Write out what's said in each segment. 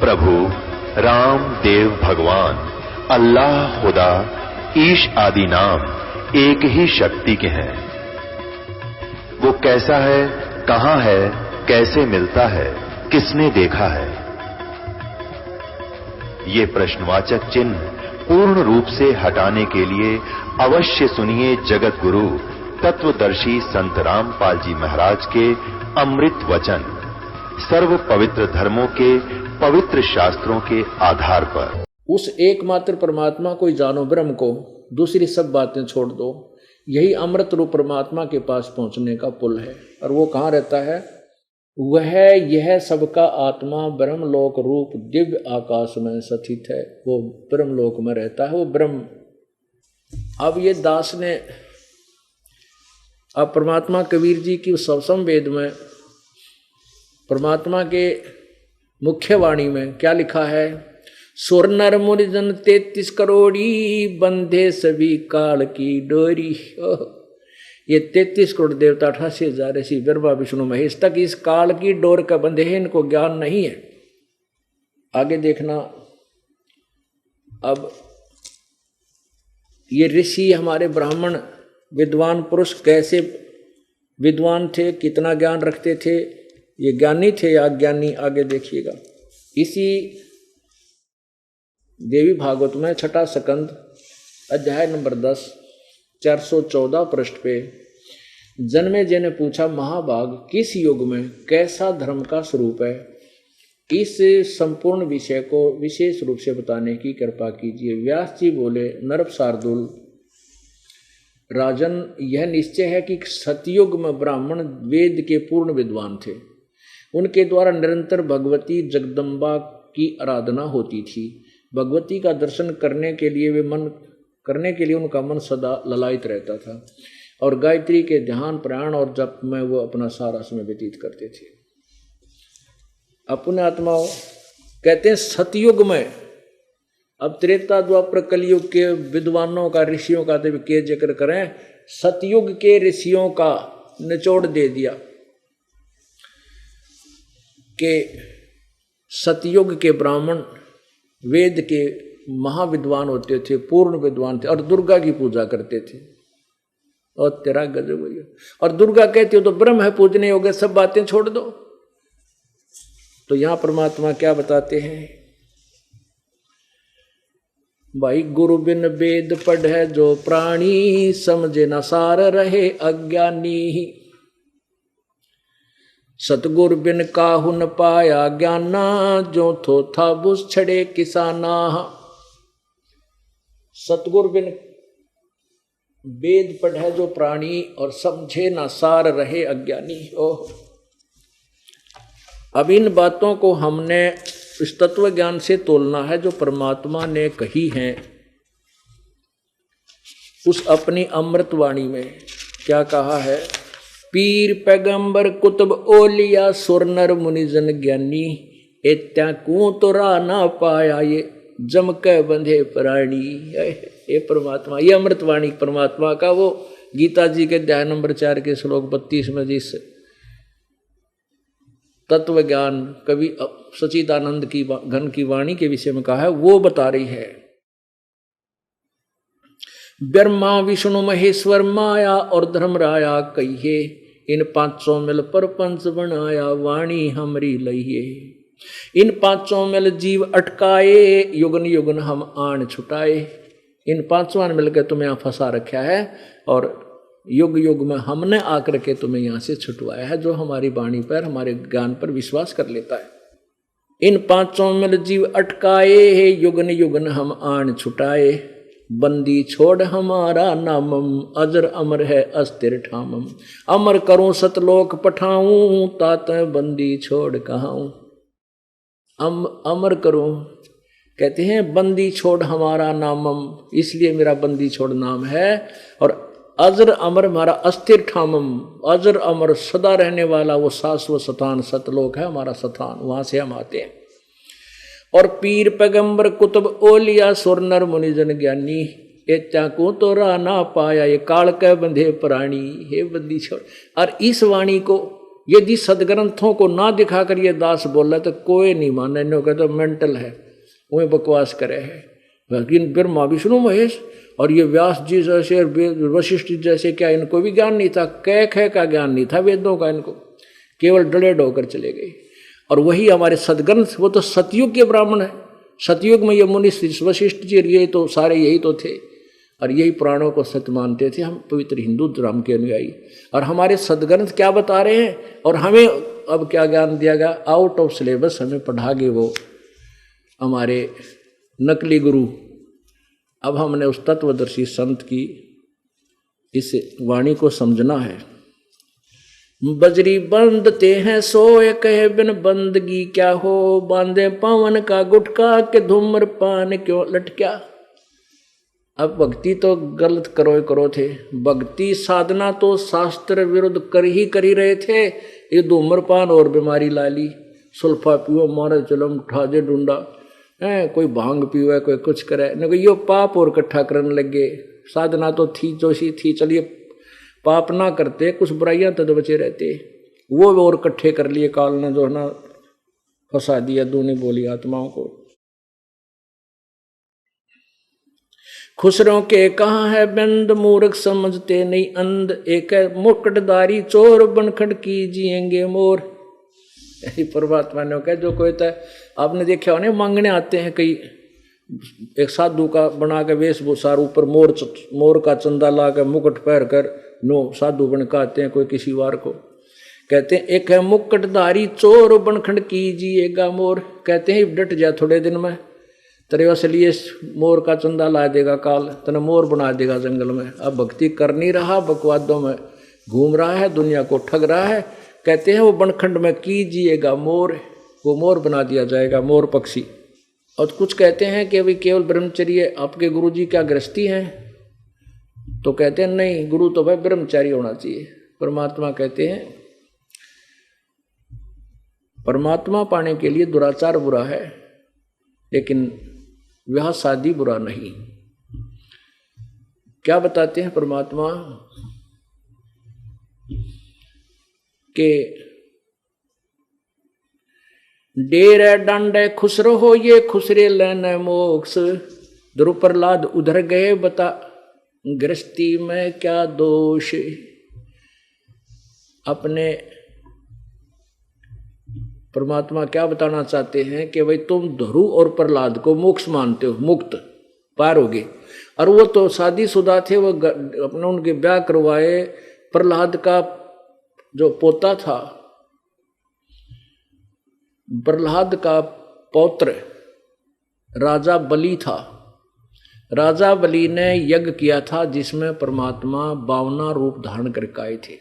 प्रभु राम देव भगवान अल्लाह खुदा ईश आदि नाम एक ही शक्ति के हैं। वो कैसा है, कहां है, कैसे मिलता है, किसने देखा है? ये प्रश्नवाचक चिन्ह पूर्ण रूप से हटाने के लिए अवश्य सुनिए जगत गुरु तत्वदर्शी संत रामपाल जी महाराज के अमृत वचन, सर्व पवित्र धर्मों के पवित्र शास्त्रों के आधार पर। उस एकमात्र परमात्मा को ही जानो, ब्रह्म को, दूसरी सब बातें छोड़ दो। यही अमृत रूप परमात्मा के पास पहुंचने का पुल है। और वो कहाँ रहता है? वह यह सबका आत्मा ब्रह्मलोक रूप दिव्य आकाश में स्थित है। वो ब्रह्मलोक में रहता है, वो ब्रह्म। अब ये दास ने, अब परमात्मा कबीर जी की सवसम वेद में परमात्मा के मुख्य वाणी में क्या लिखा है? सुर नर मुनि जन 33 करोड़ी, बंधे सभी काल की डोरी। ये 33 करोड़ देवता, 88,000 ऋषि, ब्रह्मा विष्णु महेश तक इस काल की डोर का बंधे हैं, इनको ज्ञान नहीं है। आगे देखना। अब ये ऋषि, हमारे ब्राह्मण विद्वान पुरुष कैसे विद्वान थे, कितना ज्ञान रखते थे, ये ज्ञानी थे या अज्ञानी? आगे देखिएगा। इसी देवी भागवत में छठा स्कंद अध्याय नंबर 10 414 पृष्ठ पे जन्मेजय ने पूछा, महाभाग किस युग में कैसा धर्म का स्वरूप है? इस संपूर्ण विषय को विशेष रूप से बताने की कृपा कीजिए। व्यास जी बोले, नरप शार्दुल राजन, यह निश्चय है कि सतयुग में ब्राह्मण वेद के पूर्ण विद्वान थे। उनके द्वारा निरंतर भगवती जगदम्बा की आराधना होती थी। भगवती का दर्शन करने के लिए उनका मन सदा ललायित रहता था और गायत्री के ध्यान, प्राण और जप में वो अपना सारा समय व्यतीत करते थे। अपने आत्माओं कहते हैं सतयुग में, अब त्रेता द्वापर कलयुग के विद्वानों का, ऋषियों का तो के जिक्र करें, सतयुग के ऋषियों का निचोड़ दे दिया कि सतयुग के ब्राह्मण वेद के महाविद्वान होते थे, पूर्ण विद्वान थे और दुर्गा की पूजा करते थे। और तेरा गजब हो गया। और दुर्गा कहती हो तो ब्रह्म है, पूजने योग्य, सब बातें छोड़ दो। तो यहां परमात्मा क्या बताते हैं? भाई गुरु बिन वेद पढ़े जो प्राणी, समझे न सार रहे अज्ञानी। सतगुर बिन काहू न पाया ज्ञाना, जो थो था बुस छड़े किसाना। सतगुर बिन वेद पढ़े जो प्राणी और समझे ना सार रहे अज्ञानी। ओह, अब इन बातों को हमने इस तत्व ज्ञान से तोलना है जो परमात्मा ने कही है उस अपनी अमृतवाणी में। क्या कहा है? पीर पैगंबर कुतुब ओलिया, सुर नर मुनिजन ज्ञानी, एत्या को तो रा ना पाया, ये जम के बंधे प्राणी। ये परमात्मा, ये अमृतवाणी परमात्मा का, वो गीता जी के अध्याय नंबर 4 के श्लोक 32 में जिस तत्व ज्ञान कवि सचिदानंद की घन की वाणी के विषय में कहा है, वो बता रही है। ब्रह्मा विष्णु महेश्वर माया और धर्मराया कहिए, इन 500 मिल पर पंच बनाया, वाणी हमरी लइए। इन 500 मिल जीव अटकाए, युगन युगन हम आन छुटाए। इन 500 मिलकर तुम्हें यहाँ फंसा रखा है और युग युग में हमने आकर के तुम्हें यहाँ से छुटवाया है, जो हमारी वाणी पर, हमारे ज्ञान पर विश्वास कर लेता है। इन 500 मिल जीव अटकाए, युगन युगन हम आन छुटाए। बंदी छोड़ हमारा नामम, अजर अमर है अस्थिर ठामम। अमर करूं सतलोक पठाऊं, तात बंदी छोड़ कहाऊं। अमर करूं, कहते हैं बंदी छोड़ हमारा नामम, इसलिए मेरा बंदी छोड़ नाम है। और अजर अमर हमारा अस्थिर ठामम, अजर अमर सदा रहने वाला वो शाश्वत स्थान सतलोक है हमारा स्थान, वहां से हम आते हैं। और पीर पैगंबर कुतुब ओलिया, सुर नर मुनिजन ज्ञानी, एत्या को तो रा ना पाया, ये काल के बंधे प्राणी। हे बंदी छोड़। और इस वाणी को यदि सदग्रंथों को ना दिखाकर ये दास बोला तो कोई नहीं माने, इन्हों कहते मेंटल है, वही बकवास करे है। लेकिन ब्रह्मा विष्णु महेश और ये व्यास जी जैसे वशिष्ठ जी जैसे क्या इनको भी ज्ञान नहीं था? कह का ज्ञान नहीं था वेदों का, इनको केवल डलेड होकर चले गए। और वही हमारे सदग्रंथ, वो तो सतयुग के ब्राह्मण है। सतयुग में ये मुनि वशिष्ठ जी ये तो सारे यही तो थे और यही पुराणों को सत्य मानते थे। हम पवित्र हिंदू धर्म के अनुयायी, और हमारे सदग्रंथ क्या बता रहे हैं और हमें अब क्या ज्ञान दिया गया? आउट ऑफ सिलेबस हमें पढ़ा गए वो हमारे नकली गुरु। अब हमने उस तत्वदर्शी संत की इस वाणी को समझना है। बजरी बंदते हैं सोए कहे बिन बंदगी क्या हो, बांधे पवन का गुटका के धूम्रपान क्यों लटक्या। अब भक्ति तो गलत करो थे, भक्ति साधना तो शास्त्र विरुद्ध कर ही रहे थे। ये धूम्रपान और बीमारी ला ली, सुल्फा पियो मारे चलम ठाजे ढूंढा है, कोई भांग पियो कोई कुछ करे न, यो पाप और इकट्ठा करने लगे। साधना तो थी जोशी थी, चलिए पाप ना करते, कुछ बुराइयां तो बचे रहते, वो और इकट्ठे कर लिए काल ने, जो है ना फंसा दिया दूनी बोली आत्माओं को। खुसरों के कहाँ है बंद, मूर्ख समझते नहीं अंध, एक मुकुटधारी चोर बनखड़ की जिएंगे मोर। ऐसी परमात्मा ने कहा जो कोई था, आपने देखा हो ना मांगने आते हैं कई, एक साधु का बना के वेशभूषा ऊपर मोर का चंदा ला के मुकुट पहन कर नो साधु बन के आते हैं कोई किसी वार को। कहते हैं एक है मुकुटधारी चोर बनखंड कीजिएगा मोर। कहते हैं डट जा थोड़े दिन में तेरे असलिए मोर का चंदा ला देगा काल, तने मोर बना देगा जंगल में। अब भक्ति कर नहीं रहा, बकवादों में घूम रहा है, दुनिया को ठग रहा है। कहते हैं वो बनखंड में कीजिएगा मोर, वो मोर बना दिया जाएगा, मोर पक्षी। और कुछ कहते हैं कि भाई केवल ब्रह्मचर्य, आपके गुरुजी क्या गृहस्थी हैं? तो कहते हैं नहीं, गुरु तो भाई ब्रह्मचारी होना चाहिए। परमात्मा कहते हैं परमात्मा पाने के लिए दुराचार बुरा है, लेकिन विवाह शादी बुरा नहीं। क्या बताते हैं परमात्मा के डेरे डांडे खुसरो हो ये खुसरे लेने मोक्ष, ध्रुव प्रहलाद उधर गए बता गृहस्थी में क्या दोष। अपने परमात्मा क्या बताना चाहते हैं कि भाई तुम ध्रुव और प्रहलाद को मोक्ष मानते हो, मुक्त पार हो गए, और वो तो शादीशुदा थे, वो अपने उनके ब्याह करवाए। प्रहलाद का जो पोता था, प्रहलाद का पौत्र राजा बलि था। राजा बलि ने यज्ञ किया था जिसमें परमात्मा 52 रूप धारण करके आए थे,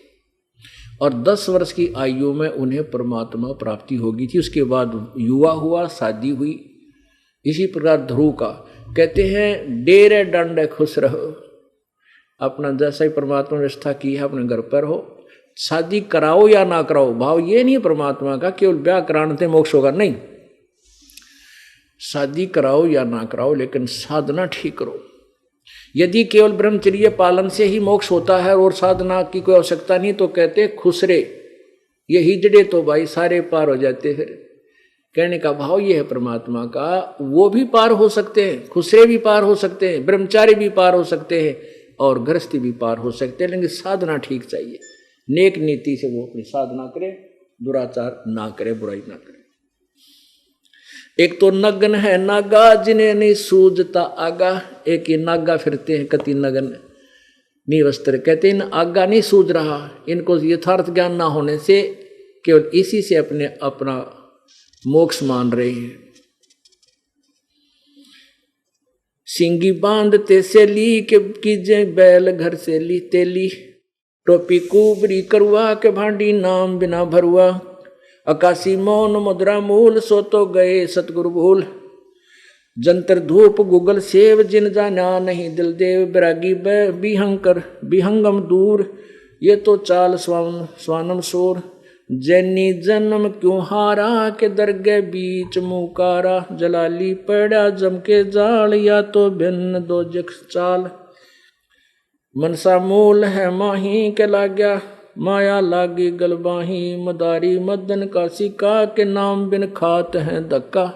और 10 वर्ष की आयु में उन्हें परमात्मा प्राप्ति होगी थी। उसके बाद युवा हुआ, शादी हुई। इसी प्रकार ध्रुव का कहते हैं डेरे डंडे खुश रहो, अपना जैसा ही परमात्मा ने व्यवस्था की है अपने घर पर हो। शादी कराओ या ना कराओ, भाव ये नहीं परमात्मा का केवल ब्याह कराने से मोक्ष होगा, नहीं। शादी कराओ या ना कराओ, लेकिन साधना ठीक करो। यदि केवल ब्रह्मचर्य पालन से ही मोक्ष होता है और साधना की कोई आवश्यकता नहीं, तो कहते खुसरे, ये हिजड़े तो भाई सारे पार हो जाते। फिर कहने का भाव ये है परमात्मा का, वो भी पार हो सकते हैं, खुसरे भी पार हो सकते हैं, ब्रह्मचारी भी पार हो सकते हैं, और गृहस्थी भी पार हो सकते हैं, लेकिन साधना ठीक चाहिए। नेक नीति से वो अपनी साधना करे, दुराचार ना करे, बुराई ना करे। एक तो नग्न है नागा जिन्हें नहीं सूझता आगा, एक ही नागा फिरते हैं कति नग्न निवस्त्र। कहते हैं आगा नहीं सूझ रहा, इनको यथार्थ ज्ञान ना होने से केवल इसी से अपना मोक्ष मान रहे हैं। सिंगी बांधते से ली के कीजे बैल घर से ली तेली, टोपी कुबरी करुआ के भांडी नाम बिना भरुआ, आकाशी मौन मुद्रा मूल सो तो गए सतगुरु भूल, जंतर धूप गुगल सेव जिन जाना नहीं दिल देव, बैरागी बिहंकर बिहंगम दूर, ये तो चाल स्वानम शोर, जैनी जन्म क्यों हारा के दरगे बीच मुकारा, जलाली पड़ा जम के जाल या तो भिन्न दो जख चाल, मनसा मूल है माही के लाग्या, माया लागी गलबाही मदारी मदन का सिक्का के नाम बिन खात हैं धक्का।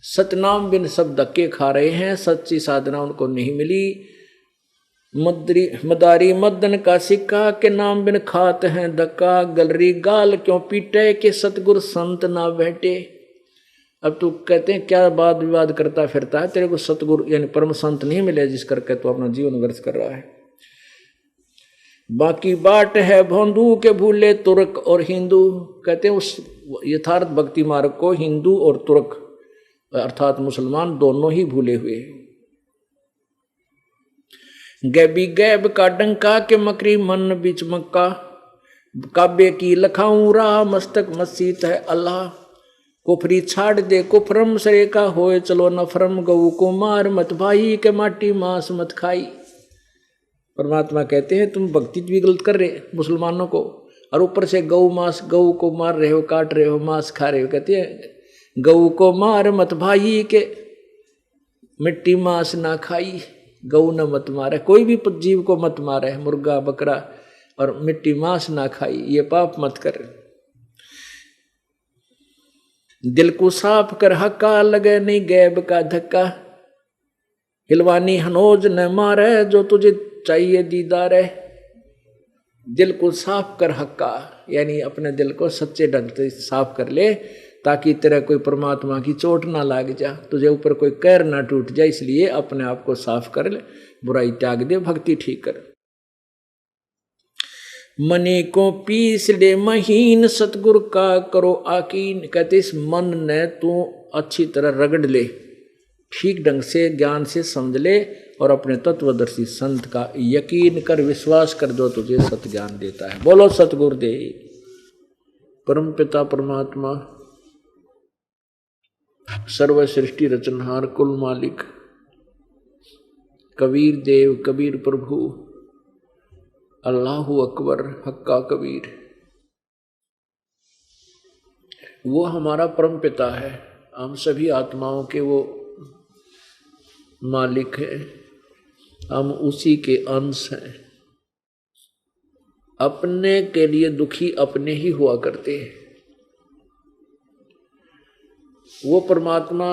सतनाम बिन सब धक्के खा रहे हैं, सच्ची साधना उनको नहीं मिली। मदारी मदन का सिक्का के नाम बिन खात हैं धक्का। गलरी गाल क्यों पीटे के सतगुरु संत ना बैठे। अब तू कहते हैं क्या वाद विवाद करता फिरता है, तेरे को सतगुरु यानी परम संत नहीं मिले जिस करके तू अपना जीवन व्यर्थ कर रहा है। बाकी बाट है भोंदू के भूले तुर्क और हिंदू। कहते हैं उस यथार्थ भक्ति मार्ग को हिंदू और तुर्क अर्थात मुसलमान दोनों ही भूले हुए। गैबी गैब का डंका के मकरी मन बिच मक्का। काबे की लखाऊं राह मस्तक मसीत है अल्लाह। कुफरी छाड़ दे कुफरम सरे का होए चलो नफरम। गऊ को मार मत भाई के माटी मांस मत खाई। परमात्मा कहते हैं तुम भक्ति भी गलत कर रहे मुसलमानों को और ऊपर से गऊ को मार रहे हो, काट रहे हो, मांस खा रहे हो। कहते हैं गऊ को मार मत भाई के मिट्टी मांस ना खाई। गऊ न मत मारे, कोई भी जीव को मत मारे, मुर्गा बकरा, और मिट्टी मांस ना खाई, ये पाप मत कर। दिल को साफ कर हक्का लगे नहीं गैब का धक्का। हिलवानी हनोज न मारे जो तुझे चाहिए दीदार है। दिल को साफ कर हक्का यानी अपने दिल को सच्चे ढंग से साफ कर ले ताकि तेरा कोई परमात्मा की चोट ना लाग जा, तुझे ऊपर कोई कैर ना टूट जाए। इसलिए अपने आप को साफ कर ले, बुराई त्याग दे, भक्ति ठीक कर। मने को पीस ले महीन सतगुरु का करो आकीन। कहते इस मन ने तू अच्छी तरह रगड़ ले, ठीक ढंग से ज्ञान से समझ ले और अपने तत्वदर्शी संत का यकीन कर, विश्वास कर जो तुझे सत ज्ञान देता है। बोलो सतगुरुदेव। परम पिता परमात्मा सर्व सृष्टि रचनहार कुल मालिक कबीर देव कबीर प्रभु अल्लाहु अकबर हक्का कबीर, वो हमारा परम पिता है। हम सभी आत्माओं के वो मालिक है, हम उसी के अंश हैं। अपने के लिए दुखी अपने ही हुआ करते हैं। वो परमात्मा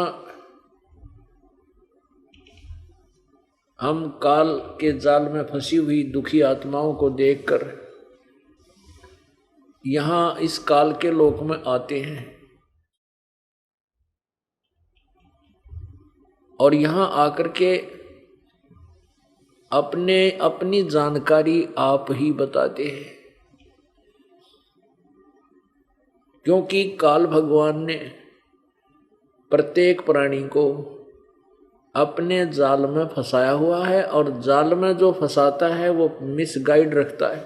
हम काल के जाल में फंसी हुई दुखी आत्माओं को देखकर यहाँ इस काल के लोक में आते हैं और यहाँ आकर के अपनी जानकारी आप ही बताते हैं, क्योंकि काल भगवान ने प्रत्येक प्राणी को अपने जाल में फंसाया हुआ है और जाल में जो फंसाता है वो मिसगाइड रखता है।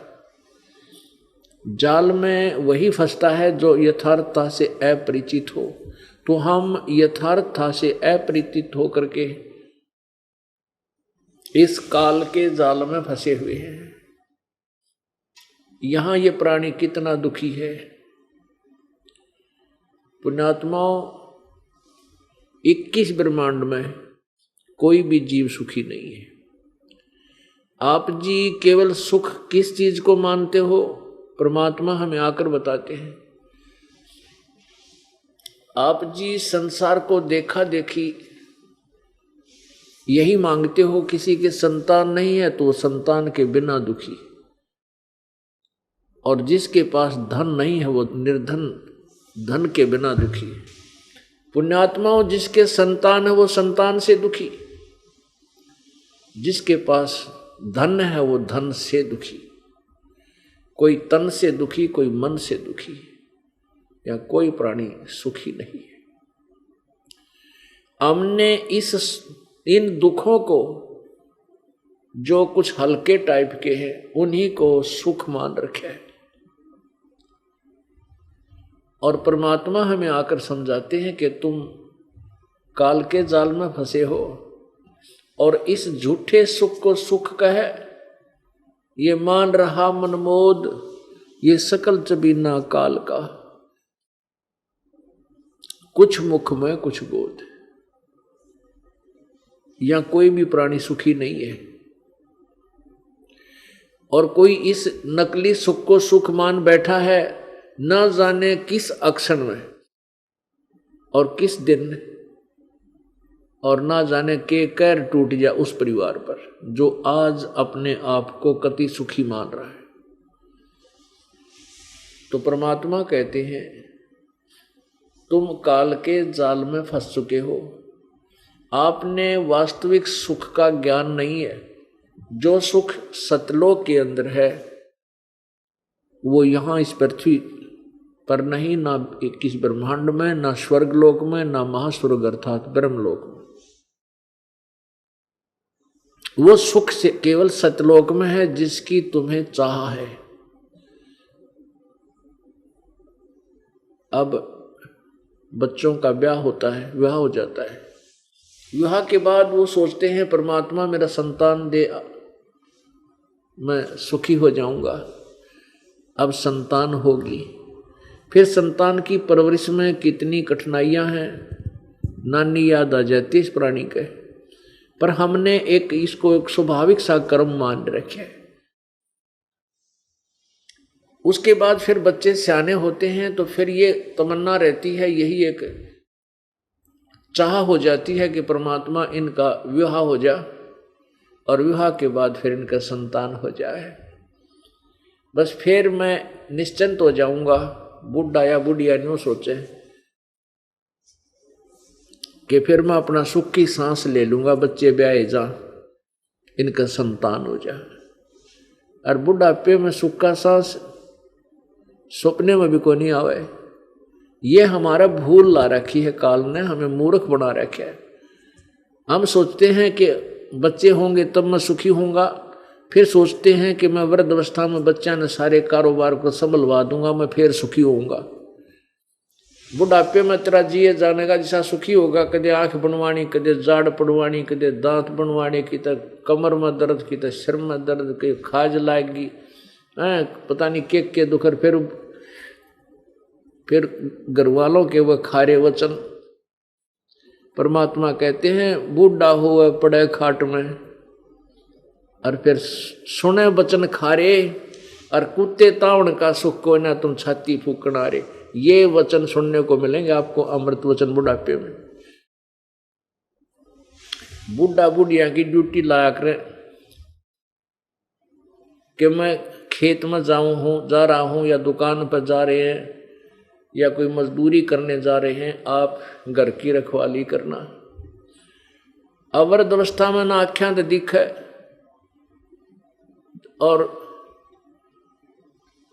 जाल में वही फंसता है जो यथार्थता से अपरिचित हो। तो हम यथार्थता से अपरिचित होकर के इस काल के जाल में फंसे हुए हैं। यहां ये प्राणी कितना दुखी है। पुण्यात्माओं, 21 ब्रह्मांड में कोई भी जीव सुखी नहीं है। आप जी केवल सुख किस चीज को मानते हो, परमात्मा हमें आकर बताते हैं। आप जी संसार को देखा देखी यही मांगते हो, किसी के संतान नहीं है तो संतान के बिना दुखी, और जिसके पास धन नहीं है वो निर्धन धन के बिना दुखी। पुण्यात्माओं, जिसके संतान है वो संतान से दुखी, जिसके पास धन है वो धन से दुखी। कोई तन से दुखी, कोई मन से दुखी, या कोई प्राणी सुखी नहीं है। हमने इन दुखों को जो कुछ हल्के टाइप के हैं उन्हीं को सुख मान रखे है, और परमात्मा हमें आकर समझाते हैं कि तुम काल के जाल में फंसे हो और इस झूठे सुख को सुख कहे ये मान रहा मनमोद, ये सकल चबीना काल का, कुछ मुख में कुछ गोद। या कोई भी प्राणी सुखी नहीं है। और कोई इस नकली सुख को सुख मान बैठा है, न जाने किस अक्षण में और किस दिन, और ना जाने के कैर टूट जाए उस परिवार पर जो आज अपने आप को कति सुखी मान रहा है। तो परमात्मा कहते हैं तुम काल के जाल में फंस चुके हो, आपने वास्तविक सुख का ज्ञान नहीं है। जो सुख सतलोक के अंदर है वो यहाँ इस पृथ्वी पर नहीं, ना किस ब्रह्मांड में, ना स्वर्ग लोक में, ना महास्वर्ग अर्थात ब्रह्मलोक में। वो सुख से केवल सतलोक में है जिसकी तुम्हें चाह है। अब बच्चों का ब्याह होता है, विवाह हो जाता है। विवाह के बाद वो सोचते हैं परमात्मा मेरा संतान दे, मैं सुखी हो जाऊंगा। अब संतान होगी, फिर संतान की परवरिश में कितनी कठिनाइयां हैं, नानी याद आ जाती है इस प्राणी के। पर हमने इसको एक स्वाभाविक सा कर्म मान रखे। उसके बाद फिर बच्चे सियाने होते हैं तो फिर ये तमन्ना रहती है, यही एक चाह हो जाती है कि परमात्मा इनका विवाह हो जाए और विवाह के बाद फिर इनका संतान हो जाए। बस फिर मैं निश्चिंत हो जाऊंगा। बुढ़ा या बुढ़िया न्यू सोचे कि फिर मैं अपना सुख की सांस ले लूंगा, बच्चे ब्याहे जा, इनका संतान हो जाए। और बुढ़ापे में सुख का सांस सपने में भी कोई नहीं आवे। ये हमारा भूल ला रखी है, काल ने हमें मूर्ख बना रखा है। हम सोचते हैं कि बच्चे होंगे तब मैं सुखी होऊंगा, फिर सोचते हैं कि मैं वृद्ध अवस्था में बच्चा ने सारे कारोबार को संभलवा दूंगा, मैं फिर सुखी होऊंगा। बुढ़ापे में तेरा जिए जाने का जैसा सुखी होगा, कदे आंख बनवानी, कदे जाड़ पड़वानी, कदे दांत बनवाने की, तो कमर में दर्द की, तो सिर में दर्द की, खाज लाएगी, पता नहीं के दुखर। फिर घर वालों के वह खारे वचन। परमात्मा कहते हैं बूढ़ा हुआ पड़े खाट में, और फिर सुने वचन खारे, और कुत्ते तावण का सुख को ना तुम छाती फूकना रे। ये वचन सुनने को मिलेंगे आपको, अमृत वचन बुढ़ापे में। बुढ़ा बुढ़िया की ड्यूटी लाया करें कि मैं खेत में जा रहा हूं, या दुकान पर जा रहे हैं, या कोई मजदूरी करने जा रहे हैं, आप घर की रखवाली करना। अवृद्ध अवस्था में ना आख्या तो दिखे, और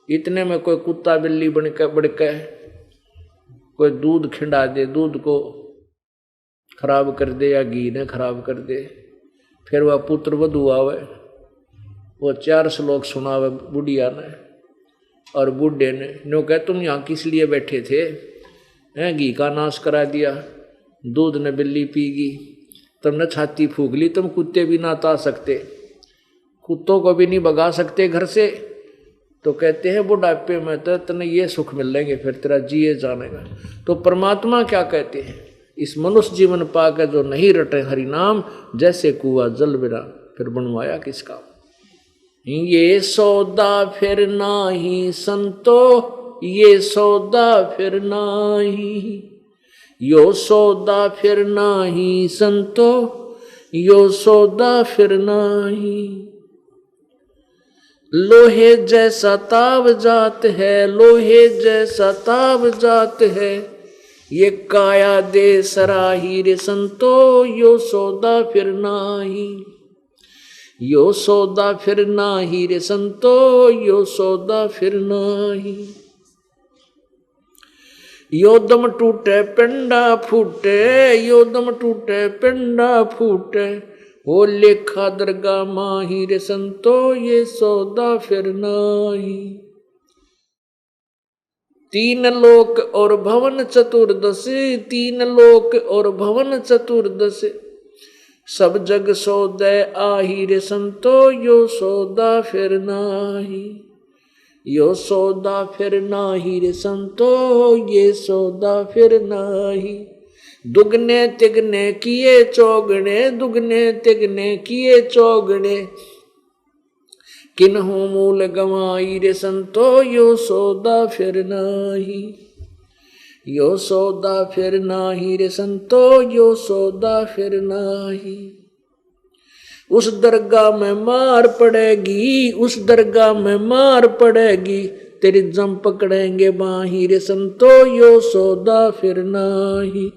इतने में कोई कुत्ता बिल्ली बड़के कोई दूध खिंडा दे, दूध को खराब कर दे या घी ने खराब कर दे। फिर वह पुत्र वधू आवे, वो 4 श्लोक सुनावे बुढ़िया ने और बूढ़े ने। नो कह तुम यहाँ किस लिए बैठे थे, घी का नाश करा दिया, दूध ने बिल्ली पीगी, तुमने छाती फूक ली, तुम कुत्ते भी ना ता सकते, कुत्तों को भी नहीं भगा सकते घर से। तो कहते हैं बुढ़ापे में तो तने ये सुख मिलेंगे, फिर तेरा जिए जाने का। तो परमात्मा क्या कहते हैं, इस मनुष्य जीवन पाकर जो नहीं रटे हरि नाम, जैसे कुआं जल बिना, फिर बनवाया किसका। ये सौदा फिर नाही संतो, ये सौदा फिर नाही, यो सौदा फिर नाही संतो, यो सौदा फिर नाही। लोहे जैसा ताव जात है, लोहे जैसा ताव जात है, ये काया दे सराही रे संतो, यो सौदा फिर नाही, यो सौदा फिर नाही रे संतो, यो सौदा फिर नाही। यो दम टूटे पिंडा फूटे, यो दम टूटे पिंडा फूटे, हो लेखा दरगाह माही रे संतो, ये सौदा फिर नाही। 3 लोक और भवन चतुर्दश, 3 लोक और भवन चतुर्दश, सब जग सौदे आही रे संतो, यो सौदा फिर नाही, यो सौदा फिर नाही रे संतो, ये सौदा फिर नाही। दुगने तिगने किए चौगने, दुगने तिगने किए चौगने, किन्हों मूल गवाई रे संतो यो सौदा फिर नाही, यो सौदा फिर नाही रे संतो यो सौदा फिर नाही। उस दरगाह में मार पड़ेगी, उस दरगाह में मार पड़ेगी, तेरी जम पकड़ेंगे बाही रे संतो यो सौदा फिर नाही।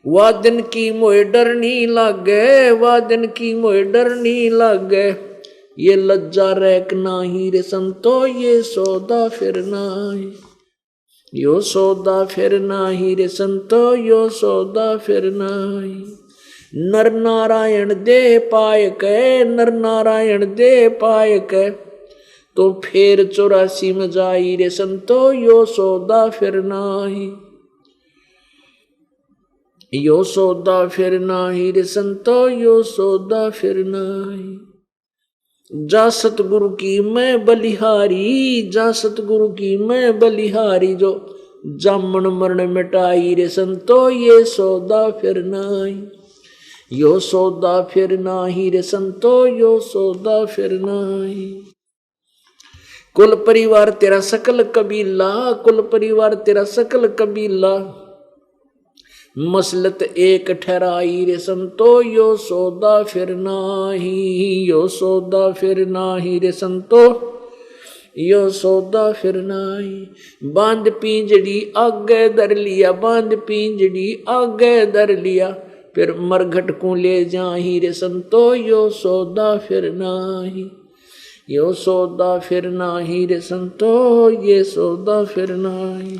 वाह दिन की मोए डर नहीं लागे, वाह दिन की मोए डर नहीं लागे, ये लज्जा रैक नाही रे संतो ये सौदा फिर नाही, यो सौदा फिर नाही रे संतो यो सौदा फिर नाही। नर नारायण दे पाय के, नर नारायण दे पाय के, तो फिर 84 में जाई रे संतो यो सौदा फिर नाही, यो सौदा फिर नाही रे संतो यो सौदा फिर नाही। जा सतगुरु की मैं बलिहारी, जा सतगुरु की मैं बलिहारी, जो जामन मरण मिटाई रे संतो ये सौदा फिर नाही, यो सौदा फिर नाही रे संतो यो सौदा फिर नाही। कुल परिवार तेरा सकल कबीला, कुल परिवार तेरा सकल कबीला, मसलत एक ठहराई रे संतो यो सौदा फिर नाही, यो सौदा फिर नाही रे संतो यो सौदा फिर नाही। बांध पिंजड़ी आगे धर लिया, बांध पिंजड़ी आगे धर लिया, फिर मरघट को ले जाही रे संतो यो सौदा फिर नाही, यो सौदा फिर नाही रे संतो ये सौदा फिर नाही।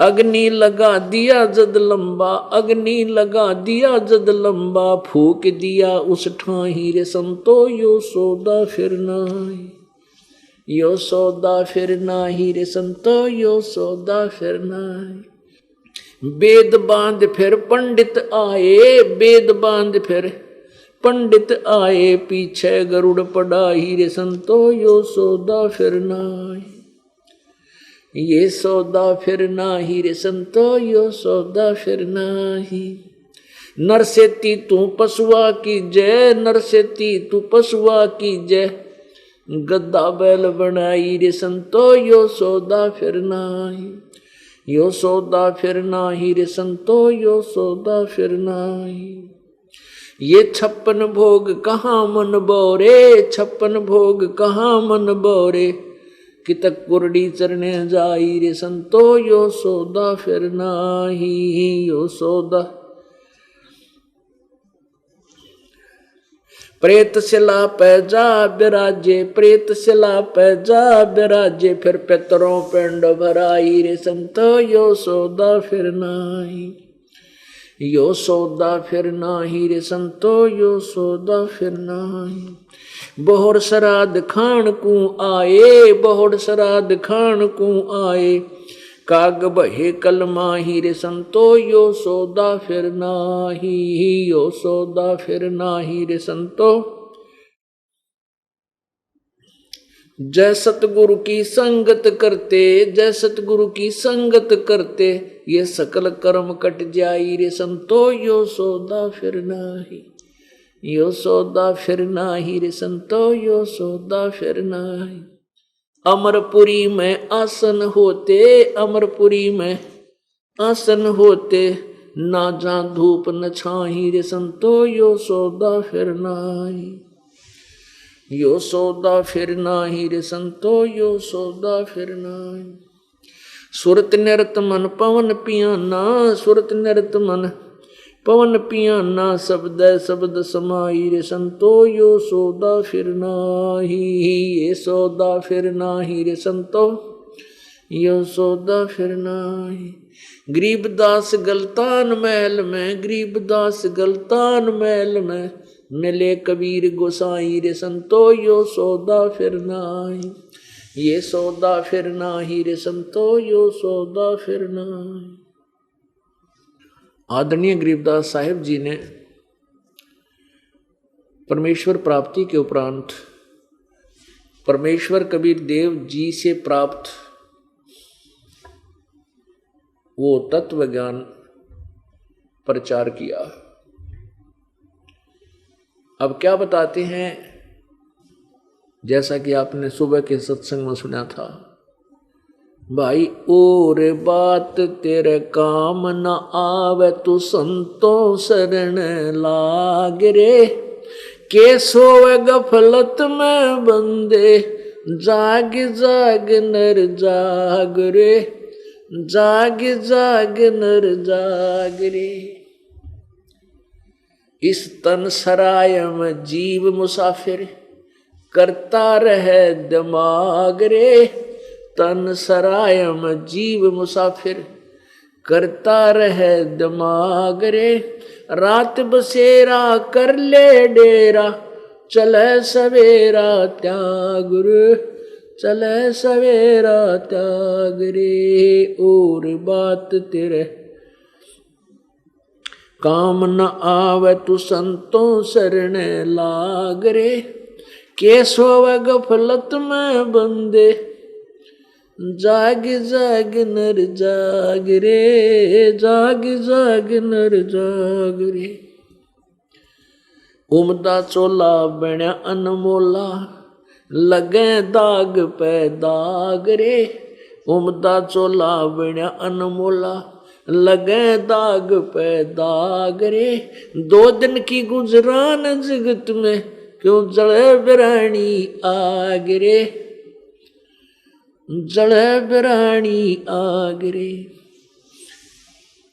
अग्नि लगा दिया जद लंबा, अग्नि लगा दिया जद लंबा, फूक दिया उस ठाही रे संतो यो सौदा फिर नाही, यो सौदा फिर नाही रे संतो यो सौदा फिर नाही। वेद बांध फिर पंडित आए, वेद बांध फिर पंडित आए, पीछे गरुड़ पड़ाही रे संतो यो सौदा फिर नाही, ये सौदा फिर नाही रे संतो यो सौदा फिर नाही। नर सेती तू पशुआ की जय, नर सेती तू पशुआ की जय, गद्दा बैल बनाई रे संतो यो सौदा फिर नाही, यो सौदा फिर नाही रे संतो यो सौदा फिर नाही। ये 56 भोग कहाँ मन बोरे, 56 भोग कहाँ मन बोरे, कितक कुरडी चरने जाई रे संतो यो सौदा फिर नाही, यो सौदा। प्रेत शिला पे जा बिराजे, प्रेत शिला पे जा बिराजे, फिर पितरों पिंड भराई रे संतो यो सौदा फिर नाही, यो सौदा फिर नाही रे संतो यो सौदा फिर नाही। बहुर श्राद्ध खान को आए, बहुर श्राद्ध खान को आए, काग बहे कलमाही रे संतो यो सौदा फिर नाही, यो सौदा फिर नाही रे संतो। जय सतगुरु की संगत करते, जय सतगुरु की संगत करते, ये सकल कर्म कट जाई रे संतो यो सौदा फिर नाही, यो सौदा फिर नाही रे संतो यो सौदा फिर नाही। अमरपुरी में आसन होते, अमरपुरी में आसन होते, ना जा धूप न छाही रे संतो यो सौदा फिर नाही, यो सौदा फिर नाही रे संतो यो सौदा फिर नाही। सुरत निरत मन पवन पियाना, सुरत निरत मन पवन पियाना, शब्द शब्द समाई रे संतो यो सौदा फिर नाही, ये सौदा फिर नाही रे संतो यो सौदा फिर नाही। गरीबदास गलतान महल में, गरीबदास गलतान महल में, मिले कबीर गोसाई रे संतो यो सौदा फिर नाही, ये सौदा फिर नाही रे संतो यो सौदा फिर नाही। आदरणीय गरीबदास साहिब जी ने परमेश्वर प्राप्ति के उपरांत परमेश्वर कबीर देव जी से प्राप्त वो तत्व ज्ञान प्रचार किया। अब क्या बताते हैं, जैसा कि आपने सुबह के सत्संग में सुना था, भाई और बात तेरे काम न आवे तू संतों शरण लाग रे, के सोवे गफलत में बंदे, जाग जाग नर जाग रे, जाग जाग नर जाग रे। इस तन सराय में जीव मुसाफिर, करता रहे दिमाग रे, तन सराय में जीव मुसाफिर, करता रहे दिमाग रे, रात बसेरा कर ले डेरा, चले सवेरा त्याग रे, चले सवेरा त्याग रे। और बात तेरे काम न आवे तू संतों शरण लाग रे, के सोवे गफलत में बंदे, जाग जाग नर जाग रे, जाग जाग नर जाग रे। उमदा चोला बण्या अनमोला, लगे दाग पे दाग रे, उमदा चोला बण्या अनमोला, लगे दाग पे दाग रे। 2 दिन की गुजरान जगत में, क्यों जले बिरानी आग रे, जले बिरानी आग रे।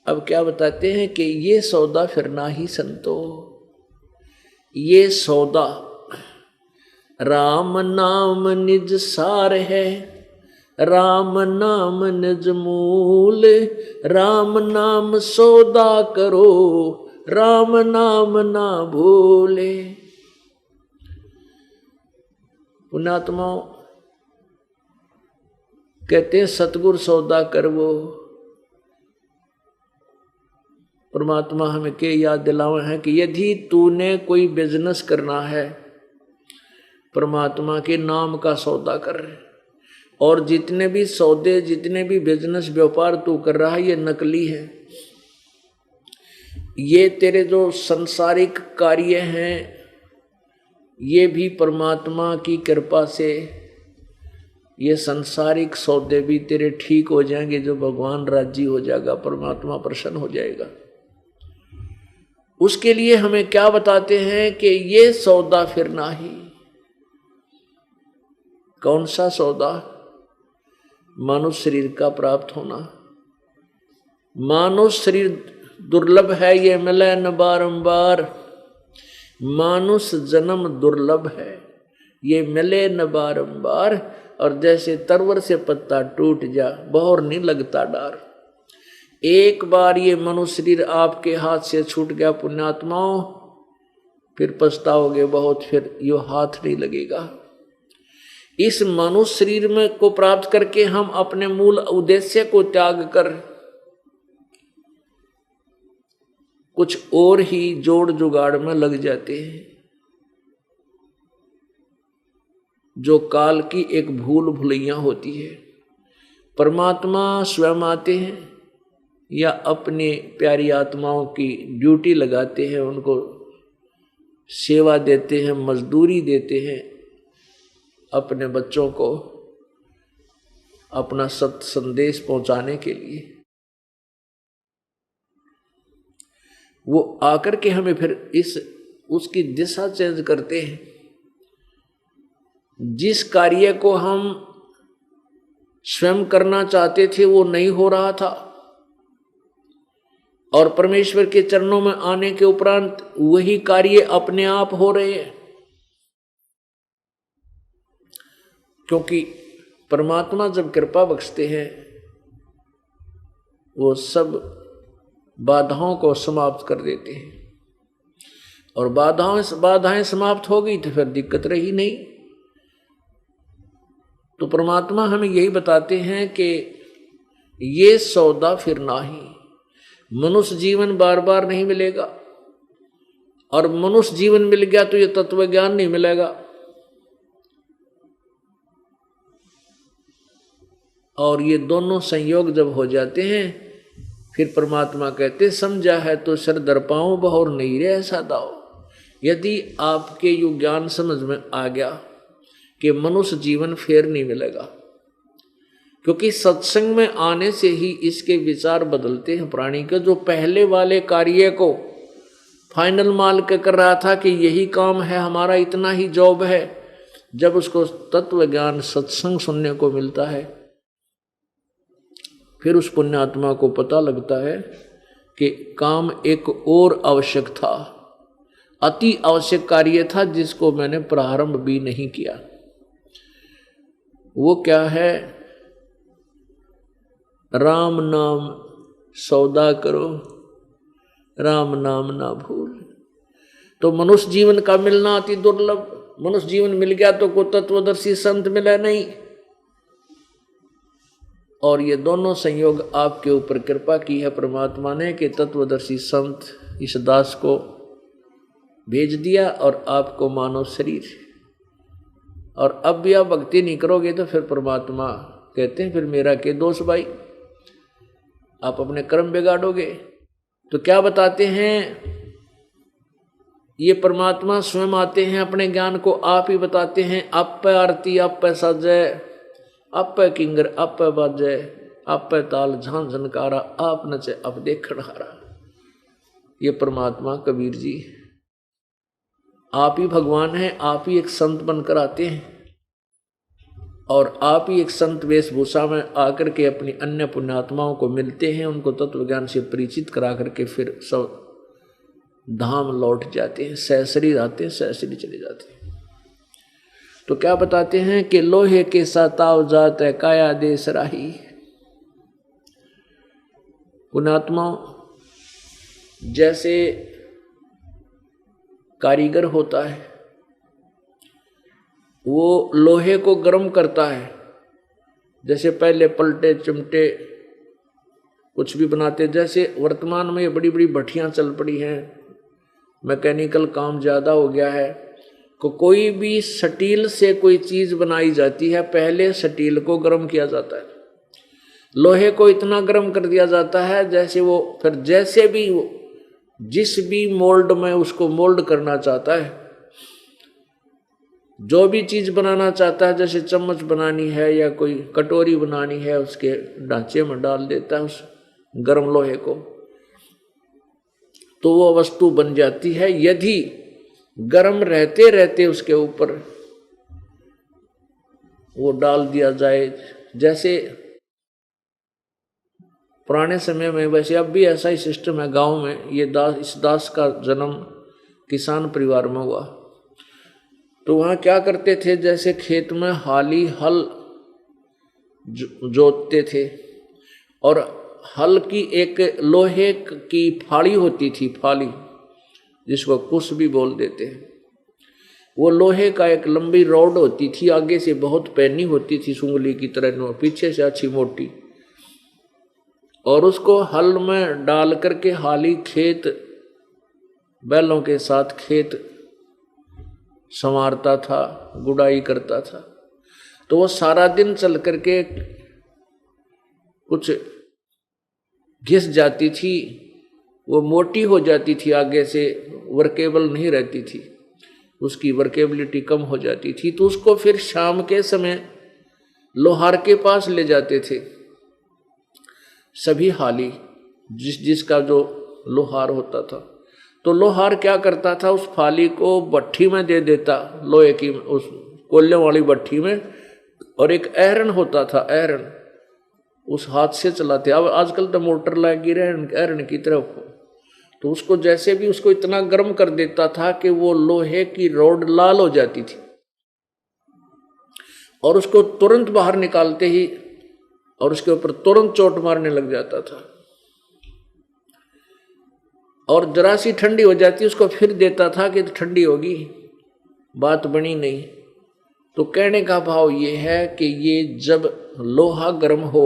अब क्या बताते हैं कि ये सौदा फिर ना ही संतो, ये सौदा राम नाम निज सार है, राम नाम निज मूल, राम नाम सौदा करो, राम नाम ना भूले। पुण्यात्मा कहते हैं सतगुरु सौदा करवो। परमात्मा हमें के याद दिलावे हैं कि यदि तूने कोई बिजनेस करना है, परमात्मा के नाम का सौदा कर। और जितने भी सौदे, जितने भी बिजनेस व्यापार तू कर रहा है, ये नकली है। ये तेरे जो संसारिक कार्य हैं, ये भी परमात्मा की कृपा से ये संसारिक सौदे भी तेरे ठीक हो जाएंगे। जो भगवान राजी हो जाएगा, परमात्मा प्रसन्न हो जाएगा। उसके लिए हमें क्या बताते हैं कि ये सौदा फिर ना ही। कौन सा सौदा? मानव शरीर का प्राप्त होना। मानव शरीर दुर्लभ है, ये मिले न बारंबार। मानुष जन्म दुर्लभ है, ये मिले न बारंबार। और जैसे तरवर से पत्ता टूट जा, बहर नहीं लगता डार। एक बार ये मनुष्य शरीर आपके हाथ से छूट गया पुण्यात्माओं, फिर पछताओगे बहुत, फिर यो हाथ नहीं लगेगा। इस मनुष्य शरीर में को प्राप्त करके हम अपने मूल उद्देश्य को त्याग कर कुछ और ही जोड़ जुगाड़ में लग जाते हैं, जो काल की एक भूल भुलैया होती है। परमात्मा स्वयं आते हैं या अपने प्यारी आत्माओं की ड्यूटी लगाते हैं, उनको सेवा देते हैं, मजदूरी देते हैं, अपने बच्चों को अपना सत्य संदेश पहुंचाने के लिए। वो आकर के हमें फिर उसकी दिशा चेंज करते हैं। जिस कार्य को हम स्वयं करना चाहते थे वो नहीं हो रहा था, और परमेश्वर के चरणों में आने के उपरांत वही कार्य अपने आप हो रहे हैं। क्योंकि परमात्मा जब कृपा बख्शते हैं, वो सब बाधाओं को समाप्त कर देते हैं। और बाधाएं समाप्त हो गई तो फिर दिक्कत रही नहीं। तो परमात्मा हमें यही बताते हैं कि ये सौदा फिर ना ही। मनुष्य जीवन बार बार नहीं मिलेगा, और मनुष्य जीवन मिल गया तो ये तत्व ज्ञान नहीं मिलेगा। और ये दोनों संयोग जब हो जाते हैं, फिर परमात्मा कहते समझा है तो सर दर पाऊं, बहुर नहीं रे ऐसा दाओ। यदि आपके यो ज्ञान समझ में आ गया कि मनुष्य जीवन फिर नहीं मिलेगा, क्योंकि सत्संग में आने से ही इसके विचार बदलते हैं प्राणी के। जो पहले वाले कार्य को फाइनल मान के कर रहा था कि यही काम है हमारा, इतना ही जॉब है, जब उसको तत्व ज्ञान सत्संग सुनने को मिलता है, फिर उस पुण्यात्मा को पता लगता है कि काम एक और आवश्यक था, अति आवश्यक कार्य था, जिसको मैंने प्रारंभ भी नहीं किया। वो क्या है? राम नाम सौदा करो, राम नाम ना भूल। तो मनुष्य जीवन का मिलना अति दुर्लभ। मनुष्य जीवन मिल गया तो कोई तत्वदर्शी संत मिला नहीं, और ये दोनों संयोग आपके ऊपर कृपा की है परमात्मा ने कि तत्वदर्शी संत इस दास को भेज दिया और आपको मानव शरीर। और अब भी आप भक्ति नहीं करोगे तो फिर परमात्मा कहते हैं फिर मेरा के दोष भाई, आप अपने कर्म बिगाड़ोगे। तो क्या बताते हैं ये परमात्मा स्वयं आते हैं, अपने ज्ञान को आप ही बताते हैं। आप पे आरती, आप पे साजय, आप पे किंगर, आप पे बाजय, आप पे ताल झांझ झनकारा, आप नचे आप देखण हारा। ये परमात्मा कबीर जी आप ही भगवान हैं, आप ही एक संत बनकर आते हैं और आप ही एक संत वेशभूषा में आकर के अपनी अन्य पुण्यात्माओं को मिलते हैं, उनको तत्व ज्ञान से परिचित करा करके फिर सब धाम लौट जाते हैं, सहसरी आते हैं, सहसरी चले जाते हैं। तो क्या बताते हैं कि लोहे के साताव जात है काया देश राही। पुण्यात्मा जैसे कारीगर होता है, वो लोहे को गर्म करता है, जैसे पहले पलटे चिमटे कुछ भी बनाते, जैसे वर्तमान में ये बड़ी बड़ी भट्टियां चल पड़ी हैं, मैकेनिकल काम ज़्यादा हो गया है, कोई भी स्टील से कोई चीज़ बनाई जाती है, पहले स्टील को गर्म किया जाता है, लोहे को इतना गर्म कर दिया जाता है जैसे वो फिर जैसे भी वो जिस भी मोल्ड में उसको मोल्ड करना चाहता है, जो भी चीज़ बनाना चाहता है, जैसे चम्मच बनानी है या कोई कटोरी बनानी है, उसके ढांचे में डाल देता है उस गर्म लोहे को, तो वो वस्तु बन जाती है। यदि गर्म रहते रहते उसके ऊपर वो डाल दिया जाए, जैसे पुराने समय में, वैसे अब भी ऐसा ही सिस्टम है गांव में। ये इस दास का जन्म किसान परिवार में हुआ, तो वहाँ क्या करते थे, जैसे खेत में हाली हल जोतते थे और हल की एक लोहे की फाड़ी होती थी, फाली जिसको कुश भी बोल देते हैं, वो लोहे का एक लंबी रॉड होती थी, आगे से बहुत पैनी होती थी सुंगली की तरह, पीछे से अच्छी मोटी, और उसको हल में डाल करके हाली खेत बैलों के साथ खेत संवारता था, गुड़ाई करता था। तो वो सारा दिन चल करके कुछ घिस जाती थी, वो मोटी हो जाती थी, आगे से वर्केबल नहीं रहती थी, उसकी वर्केबिलिटी कम हो जाती थी। तो उसको फिर शाम के समय लोहार के पास ले जाते थे सभी हाली, जिसका जो लोहार होता था। तो लोहार क्या करता था, उस फाली को भट्ठी में दे देता, लोहे की उस कोयले वाली भट्ठी में, और एक ऐरन होता था, ऐरन उस हाथ से चलाते। अब आजकल तो मोटर लगी रहे ऐरन की तरफ, तो उसको जैसे भी उसको इतना गर्म कर देता था कि वो लोहे की रॉड लाल हो जाती थी, और उसको तुरंत बाहर निकालते ही और उसके ऊपर तुरंत चोट मारने लग जाता था, और जरा सी ठंडी हो जाती उसको फिर देता था कि ठंडी होगी, बात बनी नहीं। तो कहने का भाव ये है कि ये जब लोहा गर्म हो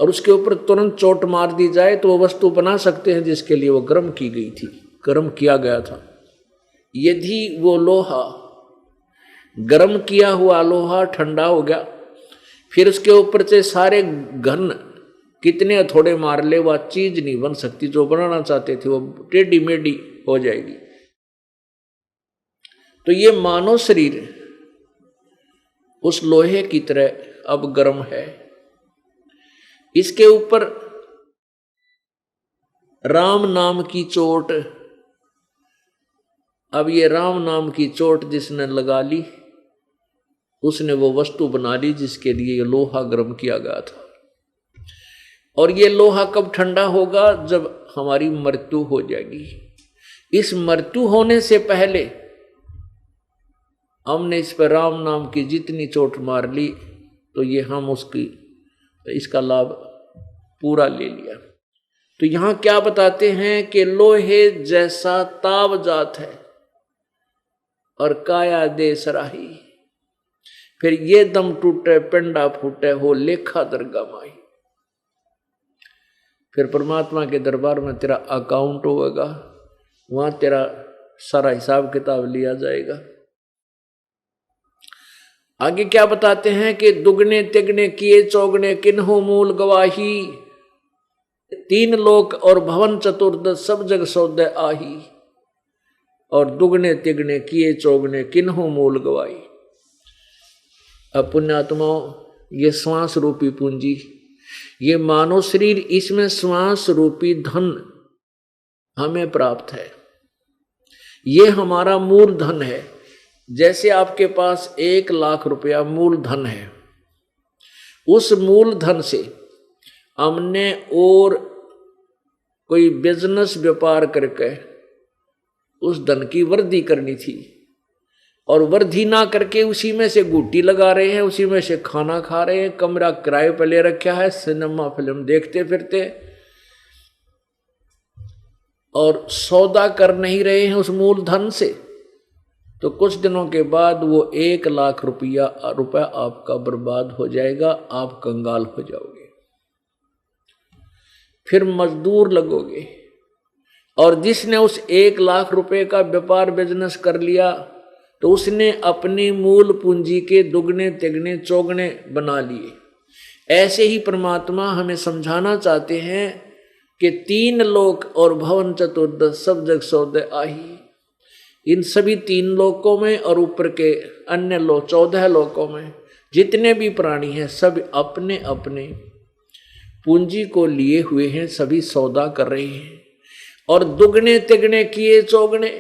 और उसके ऊपर तुरंत चोट मार दी जाए तो वो वस्तु बना सकते हैं जिसके लिए वो गर्म की गई थी, गर्म किया गया था। यदि वो लोहा गर्म किया हुआ लोहा ठंडा हो गया, फिर उसके ऊपर से सारे घन कितने हथौड़े मार ले, वह चीज नहीं बन सकती जो बनाना चाहते थे, वो टेढ़ी मेढ़ी हो जाएगी। तो ये मानव शरीर उस लोहे की तरह अब गर्म है। इसके ऊपर राम नाम की चोट, अब ये राम नाम की चोट जिसने लगा ली उसने वो वस्तु बना ली जिसके लिए ये लोहा गर्म किया गया था। और ये लोहा कब ठंडा होगा? जब हमारी मृत्यु हो जाएगी। इस मृत्यु होने से पहले हमने इस पर राम नाम की जितनी चोट मार ली तो ये हम इसका लाभ पूरा ले लिया। तो यहां क्या बताते हैं कि लोहे जैसा ताव जात है और काया दे सराही, फिर ये दम टूटे पिंडा फूटे हो लेखा दरगाह माई। फिर परमात्मा के दरबार में तेरा अकाउंट होगा, वहां तेरा सारा हिसाब किताब लिया जाएगा। आगे क्या बताते हैं कि दुगने तिगने किए चौगने किन्हों मूल गवाही, तीन लोक और भवन चतुर्दश सब जग सौदे आही, और दुगने तिगने किए चौगने किन्हों मूल गवाही। अब पुण्यात्माओं, ये श्वास रूपी पूंजी, ये मानव शरीर, इसमें श्वास रूपी धन हमें प्राप्त है। ये हमारा मूल धन है। जैसे आपके पास 1 लाख रुपया मूल धन है, उस मूल धन से हमने और कोई बिजनेस व्यापार करके उस धन की वृद्धि करनी थी, और वृद्धि ना करके उसी में से गुट्टी लगा रहे हैं, उसी में से खाना खा रहे हैं, कमरा किराए पर ले रखा है, सिनेमा फिल्म देखते फिरते, और सौदा कर नहीं रहे हैं उस मूल धन से, तो कुछ दिनों के बाद वो 1 लाख रुपया आपका बर्बाद हो जाएगा। आप कंगाल हो जाओगे, फिर मजदूर लगोगे। और जिसने उस 1 लाख रुपए का व्यापार बिजनेस कर लिया तो उसने अपनी मूल पूंजी के दुगने तिगने चौगने बना लिए। ऐसे ही परमात्मा हमें समझाना चाहते हैं कि 3 लोक और भवन चतुर्दश सब जग सौदे आही। इन सभी 3 लोकों में और ऊपर के अन्य 14 लोकों में जितने भी प्राणी हैं सब अपने अपने पूंजी को लिए हुए हैं, सभी सौदा कर रहे हैं। और दुगने तिगने किए चौगने,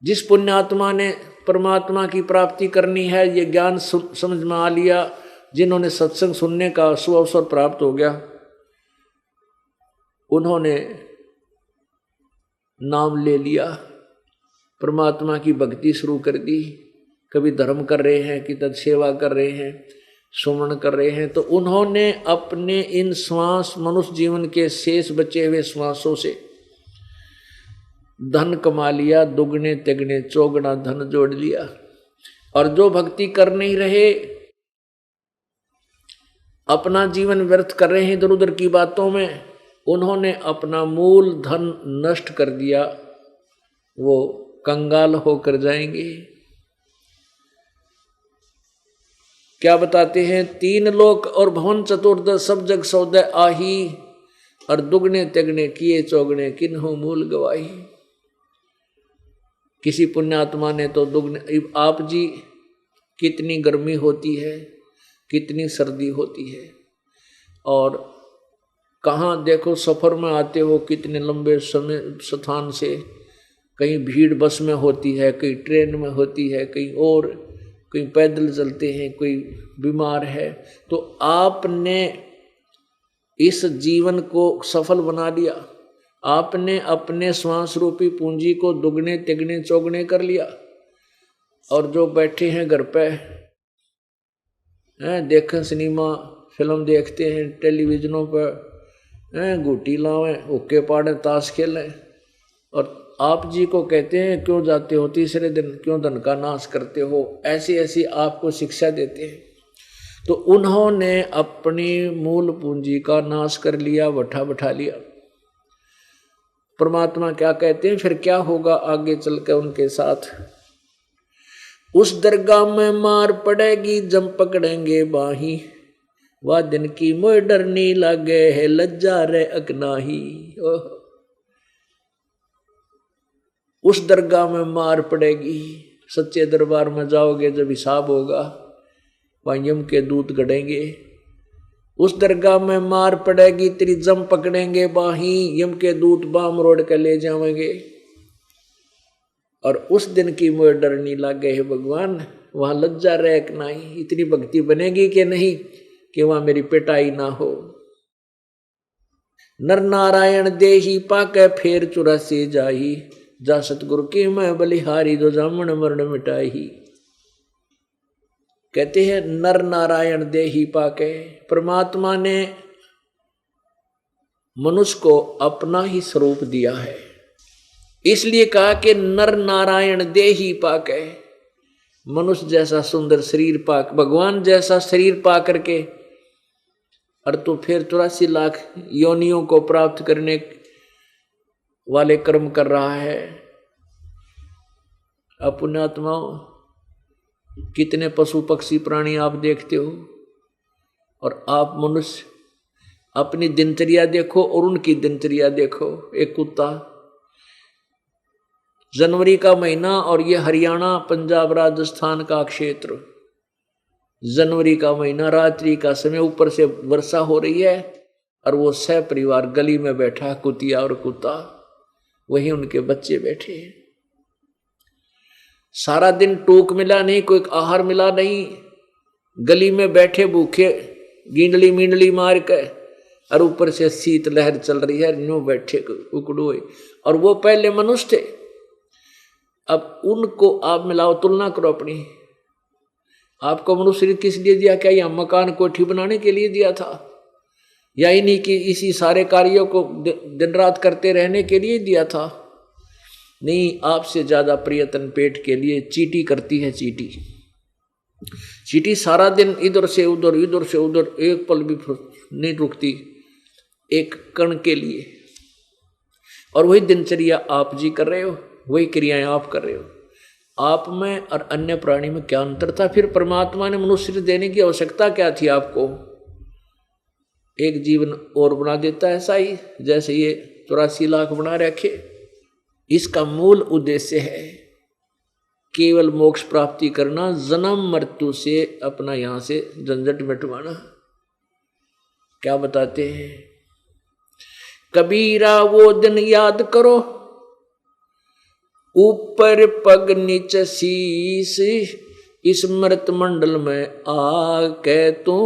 जिस पुण्यात्मा ने परमात्मा की प्राप्ति करनी है, ये ज्ञान समझ में आ लिया, जिन्होंने सत्संग सुनने का सुअवसर प्राप्त हो गया, उन्होंने नाम ले लिया, परमात्मा की भक्ति शुरू कर दी। कभी धर्म कर रहे हैं, कि तद सेवा कर रहे हैं, सुमरण कर रहे हैं, तो उन्होंने अपने इन श्वास मनुष्य जीवन के शेष बचे हुए श्वासों से धन कमा लिया, दुगने तिगने चौगुना धन जोड़ लिया। और जो भक्ति कर नहीं रहे, अपना जीवन व्यर्थ कर रहे हैं इधर उधर की बातों में, उन्होंने अपना मूल धन नष्ट कर दिया, वो कंगाल होकर जाएंगे। क्या बताते हैं? 3 लोक और भवन चतुर्दश सब जग सौदे आही, और दुगने तिगने किए चौगने किन्हों मूल गवाही। किसी पुण्यात्मा ने तो दुगने, आप जी कितनी गर्मी होती है, कितनी सर्दी होती है, और कहाँ देखो सफर में आते हो, कितने लंबे समय स्थान से, कहीं भीड़ बस में होती है, कहीं ट्रेन में होती है, कहीं पैदल चलते हैं, कोई बीमार है, तो आपने इस जीवन को सफल बना लिया। आपने अपने श्वास रूपी पूंजी को दुगने तिगने चौगने कर लिया। और जो बैठे हैं घर पे देखें, सिनेमा फिल्म देखते हैं, टेलीविजनों पर गुटी लावें, हुक्के पाड़ें, ताश खेलें, और आप जी को कहते हैं क्यों जाते हो तीसरे दिन, क्यों धन का नाश करते हो, ऐसी ऐसी आपको शिक्षा देते हैं। तो उन्होंने अपनी मूल पूंजी का नाश कर लिया, बैठा लिया। परमात्मा क्या कहते हैं, फिर क्या होगा आगे चलकर उनके साथ? उस दरगाह में मार पड़ेगी जब पकड़ेंगे बाही, वह दिन की मोह डरनी लगे है लज्जा रे अकनाही। उस दरगाह में मार पड़ेगी, सच्चे दरबार में जाओगे जब हिसाब होगा, वहाँ यम के दूत गड़ेंगे, उस दरगाह में मार पड़ेगी, तेरी जम पकड़ेंगे बाही, यम के दूत बाम रोड के ले जाएंगे। और उस दिन की मुझे डर नहीं लागे है भगवान, वहां लज्जा रह नहीं, इतनी भक्ति बनेगी कि नहीं कि वहां मेरी पिटाई ना हो। नर नारायण देही पाके फेर 84 जाही, जा सतगुरु की मैं बलिहारी, जो जामन मरण मिटाई। कहते हैं नर नारायण देही पाके, परमात्मा ने मनुष्य को अपना ही स्वरूप दिया है, इसलिए कहा कि नर नारायण देही पाके। मनुष्य जैसा सुंदर शरीर पाक, भगवान जैसा शरीर पा करके और तो फिर 84 लाख योनियों को प्राप्त करने वाले कर्म कर रहा है। पुण्यात्माओं, कितने पशु पक्षी प्राणी आप देखते हो, और आप मनुष्य अपनी दिनचर्या देखो और उनकी दिनचर्या देखो। एक कुत्ता, जनवरी का महीना और ये हरियाणा पंजाब राजस्थान का क्षेत्र, जनवरी का महीना, रात्रि का समय, ऊपर से वर्षा हो रही है और वो सह परिवार गली में बैठा, कुतिया और कुत्ता, वही उनके बच्चे बैठे हैं। सारा दिन टोक मिला नहीं, कोई आहार मिला नहीं, गली में बैठे भूखे गिंडली मिंडली मार के, और ऊपर से शीत लहर चल रही है, न्यू बैठे उकड़ोए। और वो पहले मनुष्य थे, अब उनको आप मिलाओ, तुलना करो अपनी। आपको मनुष्य किस लिए दिया? क्या यह मकान कोठी बनाने के लिए दिया था? या ही नहीं कि इसी सारे कार्यों को दिन रात करते रहने के लिए दिया था? नहीं, आपसे ज्यादा प्रयत्न पेट के लिए चींटी करती है। चींटी सारा दिन इधर से उधर, इधर से उधर, एक पल भी नहीं रुकती एक कण के लिए। और वही दिनचर्या आप जी कर रहे हो, वही क्रियाएं आप कर रहे हो। आप में और अन्य प्राणी में क्या अंतर था? फिर परमात्मा ने मनुष्य देने की आवश्यकता क्या थी आपको? एक जीवन और बना देता है, ऐसा ही जैसे ये 84 लाख बना रखे। इसका मूल उद्देश्य है केवल मोक्ष प्राप्ति करना, जन्म मृत्यु से अपना यहां से झंझट मिटवाना। क्या बताते हैं कबीरा? वो दिन याद करो, ऊपर पग नीचे शीश, स्मृत मंडल में आके तू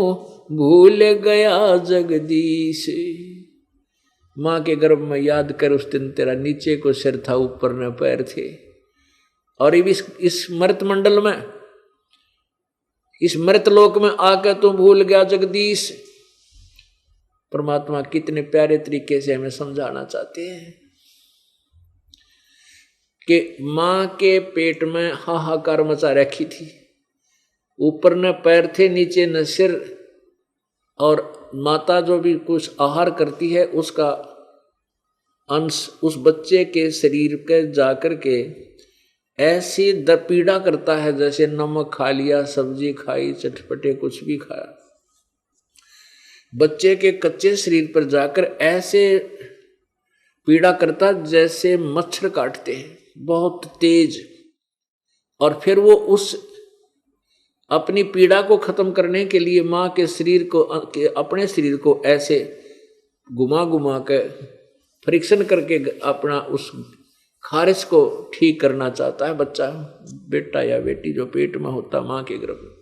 भूल गया जगदीश। मां के गर्भ में याद कर, उस दिन तेरा नीचे को सिर था, ऊपर न पैर थे। और इस मृत मंडल में, इस मृत लोक में आकर तू भूल गया जगदीश। परमात्मा कितने प्यारे तरीके से हमें समझाना चाहते हैं कि मां के पेट में हाहाकार मचा रखी थी, ऊपर न पैर थे, नीचे न सिर, और माता जो भी कुछ आहार करती है उसका अंश उस बच्चे के शरीर के जाकर के ऐसी पीड़ा करता है जैसे नमक खा लिया, सब्जी खाई, चटपटे कुछ भी खाया। बच्चे के कच्चे शरीर पर जाकर ऐसे पीड़ा करता जैसे मच्छर काटते हैं, बहुत तेज। और फिर वो उस अपनी पीड़ा को खत्म करने के लिए मां के शरीर को, अपने शरीर को ऐसे घुमा घुमा के परीक्षण करके अपना उस खारिश को ठीक करना चाहता है बच्चा, बेटा या बेटी जो पेट में होता मां के गर्भ में।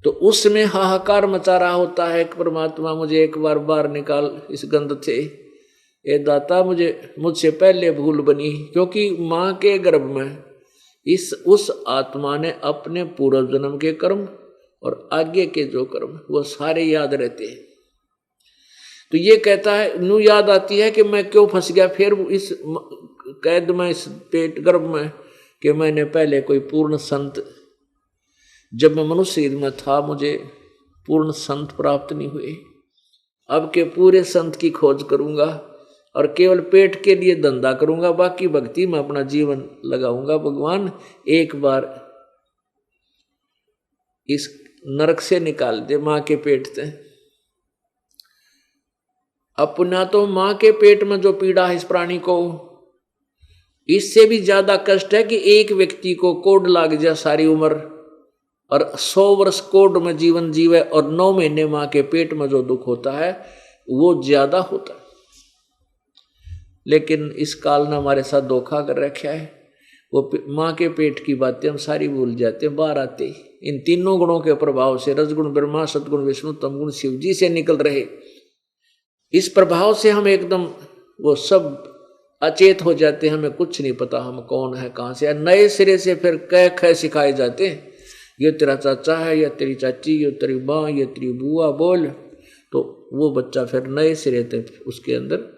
तो उसमें हाहाकार मचा रहा होता है कि परमात्मा मुझे एक बार बाहर निकाल इस गंध से, ए दाता मुझसे पहले भूल बनी। क्योंकि मां के गर्भ में उस आत्मा ने अपने पूर्व जन्म के कर्म और आगे के जो कर्म वो सारे याद रहते हैं। तो ये कहता है, नू याद आती है कि मैं क्यों फंस गया फिर इस कैद में, इस पेट गर्भ में, कि मैंने पहले कोई पूर्ण संत, जब मैं मनुष्य शरीर में था मुझे पूर्ण संत प्राप्त नहीं हुए। अब के पूरे संत की खोज करूंगा और केवल पेट के लिए धंधा करूंगा, बाकी भक्ति में अपना जीवन लगाऊंगा। भगवान एक बार इस नरक से निकाल दे मां के पेट से। अब पुण्य तो मां के पेट में जो पीड़ा है इस प्राणी को, इससे भी ज्यादा कष्ट है कि एक व्यक्ति को कोड लग जाए सारी उम्र और 100 वर्ष कोड में जीवन जीवे और 9 महीने मां के पेट में जो दुख होता है वो ज्यादा होता है। लेकिन इस काल ने हमारे साथ धोखा कर रखा है। वो माँ के पेट की बातें हम सारी भूल जाते हैं। बाहर आते ही इन तीनों गुणों के प्रभाव से, रजगुण ब्रह्मा, सतगुण विष्णु, तमगुण शिव जी से निकल रहे, इस प्रभाव से हम एकदम वो सब अचेत हो जाते हैं। हमें कुछ नहीं पता हम कौन है, कहाँ से। नए सिरे से फिर कह ख सिखाए जाते हैं, ये तेरा चाचा है, या तेरी चाची, ये तेरी माँ, ये तेरी बुआ, बोल। तो वो बच्चा फिर नए सिरे से उसके अंदर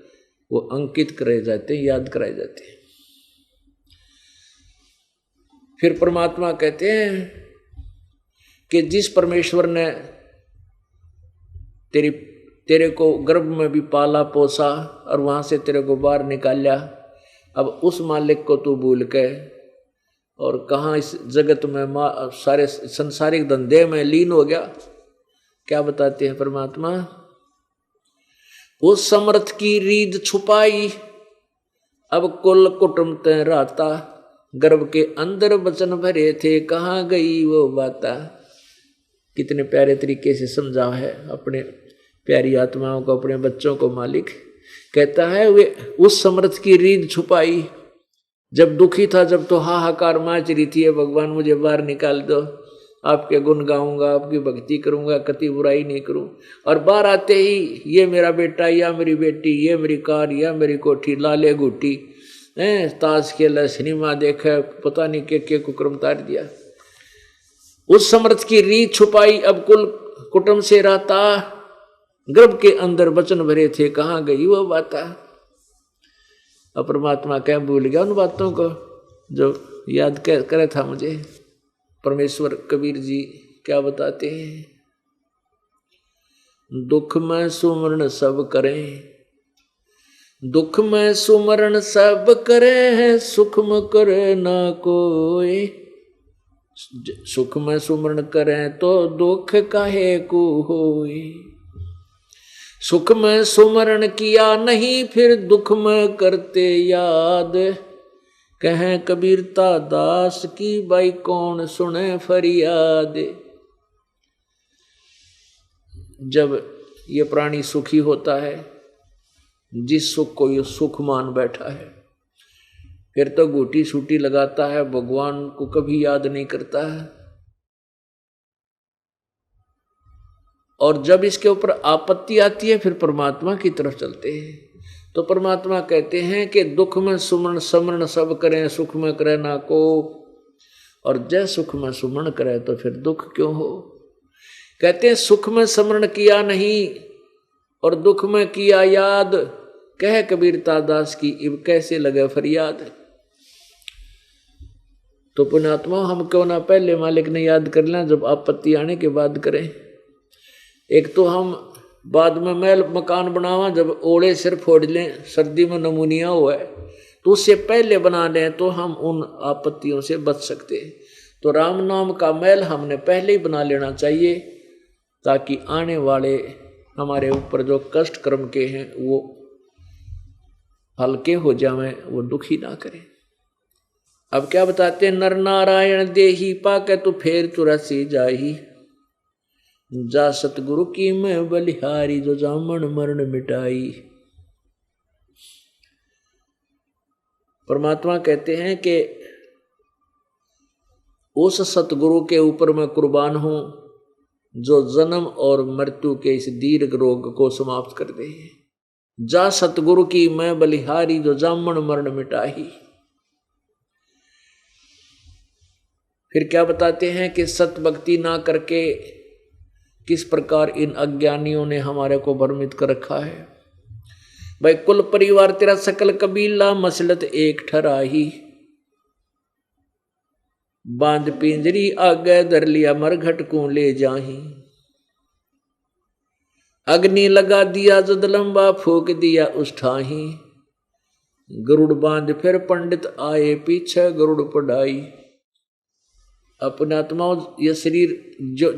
वो अंकित कराए जाते हैं, याद कराए जाते हैं। फिर परमात्मा कहते हैं कि जिस परमेश्वर ने तेरे को गर्भ में भी पाला पोसा और वहां से तेरे को बाहर निकाला, अब उस मालिक को तू भूल के और कहाँ इस जगत में सारे संसारिक धंधे में लीन हो गया। क्या बताते हैं परमात्मा? उस समर्थ की रीद छुपाई, अब कुल कुटुंब ते रहता, गर्भ के अंदर वचन भरे थे, कहाँ गई वो बाता। कितने प्यारे तरीके से समझा है अपने प्यारी आत्माओं को, अपने बच्चों को। मालिक कहता है वे उस समर्थ की रीद छुपाई, जब दुखी था, जब तो हाहाकार माच रही थी, भगवान मुझे बाहर निकाल दो, आपके गुण गाऊंगा, आपकी भक्ति करूंगा, कति बुराई नहीं करूं। और बाहर आते ही ये मेरा बेटा, या मेरी बेटी, ये मेरी कार, या मेरी कोठी, लाले गुटी, ताश खेला, सिनेमा देखा, पता नहीं के कुकर्म तार दिया। उस समर्थ की रीत छुपाई, अब कुल कुटुंब से रहता, गर्भ के अंदर वचन भरे थे, कहाँ गई वो बाता। अब परमात्मा क्या भूल गया उन बातों को जो याद करे था मुझे। परमेश्वर कबीर जी क्या बताते हैं? दुख में सुमरण सब करें, दुख में सुमरण सब करे, सुख में करे ना कोई। सुख में सुमरण करें तो दुख काहे को होई। सुख में सुमरण किया नहीं, फिर दुख में करते याद। कहें कबीरता दास की, भाई कौन सुने फरियाद। जब ये प्राणी सुखी होता है, जिस सुख को ये सुख मान बैठा है, फिर तो घूटी सूटी लगाता है, भगवान को कभी याद नहीं करता है। और जब इसके ऊपर आपत्ति आती है, फिर परमात्मा की तरफ चलते हैं। तो परमात्मा कहते हैं कि दुख में सुमरण समरण सब करें, सुख में करे ना को। और जय सुख में सुमरण करे तो फिर दुख क्यों हो। कहते हैं सुख में स्मरण किया नहीं और दुख में किया याद। कह कबीरता दास की, इब कैसे लगे फरियाद। तो पुण्यात्मा, हम क्यों ना पहले मालिक ने याद कर लें, जब आपत्ति आने के बाद करें। एक तो हम बाद में महल मकान बनावा, जब ओले सिर फोड़ लें, सर्दी में नमूनिया हुआ है, तो उससे पहले बना लें तो हम उन आपत्तियों से बच सकते हैं। तो राम नाम का महल हमने पहले ही बना लेना चाहिए, ताकि आने वाले हमारे ऊपर जो कष्ट कर्म के हैं वो हल्के हो जाएं, वो दुखी ना करें। अब क्या बताते हैं? नर नारायण देही पाके तो फेर तुरसी जाही, जा सतगुरु की मैं बलिहारी, जो जामन मरण मिटाई। परमात्मा कहते हैं कि उस सतगुरु के ऊपर मैं कुर्बान हूं, जो जन्म और मृत्यु के इस दीर्घ रोग को समाप्त कर दे। जा सतगुरु की मैं बलिहारी, जो जामन मरण मिटाही। फिर क्या बताते हैं कि सत भक्ति ना करके किस प्रकार इन अज्ञानियों ने हमारे को भ्रमित कर रखा है। भाई कुल परिवार तेरा सकल कबीला, मसलत एक ठराही। बांध पिंजरी आगे धर लिया, मरघट को ले जाही। अग्नि लगा दिया जद लंबा, फूक दिया उस ठाही। गरुड़ बांध फिर पंडित आए, पीछे गरुड़ पढ़ाई। अपने आत्माओं, ये शरीर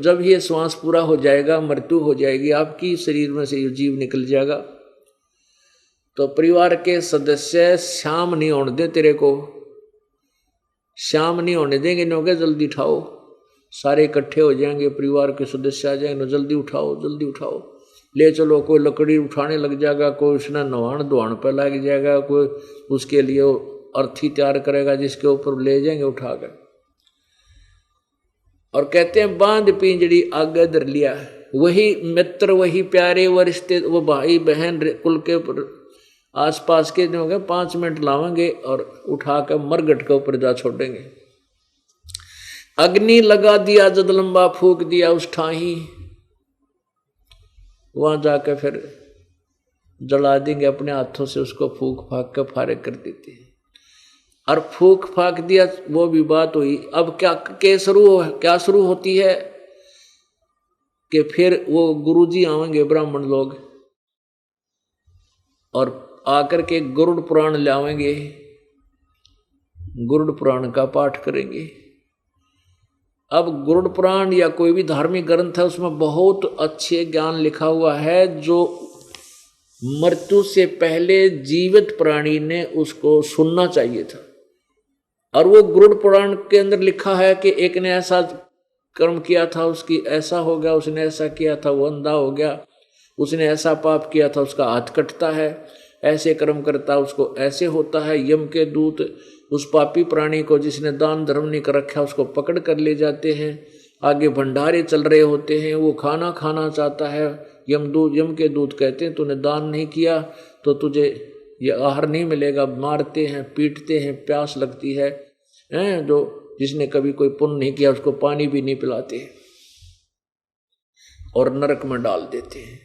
जब ये श्वास पूरा हो जाएगा, मृत्यु हो जाएगी, आपकी शरीर में से ये जीव निकल जाएगा, तो परिवार के सदस्य शाम नहीं होने दे, तेरे को शाम नहीं होने देंगे, नौके जल्दी उठाओ, सारे इकट्ठे हो जाएंगे, परिवार के सदस्य आ जाएंगे, जल्दी उठाओ जल्दी उठाओ, ले चलो। कोई लकड़ी उठाने लग जाएगा, कोई उसने नहान धोआन पर लग जाएगा, कोई उसके लिए अर्थी तैयार करेगा जिसके ऊपर ले जाएंगे उठा कर। और कहते हैं बांध पिंजड़ी आगे धर लिया, वही मित्र वही प्यारे वो रिश्ते वो भाई बहन कुल के आसपास के जो होंगे 5 मिनट लावेंगे और उठा कर मरघट के ऊपर जा छोड़ेंगे। अग्नि लगा दिया जद लंबा फूक दिया उस ठाही, वहां जाकर फिर जला देंगे अपने हाथों से, उसको फूक फाक कर फारिग कर देते हैं। और फूक फाक दिया वो भी बात हुई। अब क्या शुरू होती है कि फिर वो गुरुजी आवेंगे ब्राह्मण लोग और आकर के गरुड़ पुराण लावेंगे, गरुड़ पुराण का पाठ करेंगे। अब गरुड़ पुराण या कोई भी धार्मिक ग्रंथ है उसमें बहुत अच्छे ज्ञान लिखा हुआ है जो मृत्यु से पहले जीवित प्राणी ने उसको सुनना चाहिए था। और वो गरुड़ पुराण के अंदर लिखा है कि एक ने ऐसा कर्म किया था, उसकी ऐसा हो गया, उसने ऐसा किया था वो अंधा हो गया, उसने ऐसा पाप किया था उसका हाथ कटता है, ऐसे कर्म करता उसको ऐसे होता है। यम के दूत उस पापी प्राणी को जिसने दान धर्म नहीं कर रखा उसको पकड़ कर ले जाते हैं, आगे भंडारे चल रहे होते हैं, वो खाना खाना चाहता है, यम के दूत कहते हैं तूने दान नहीं किया तो तुझे ये आहार नहीं मिलेगा, मारते हैं पीटते हैं, प्यास लगती है, जो जिसने कभी कोई पुण्य नहीं किया उसको पानी भी नहीं पिलाते और नरक में डाल देते हैं।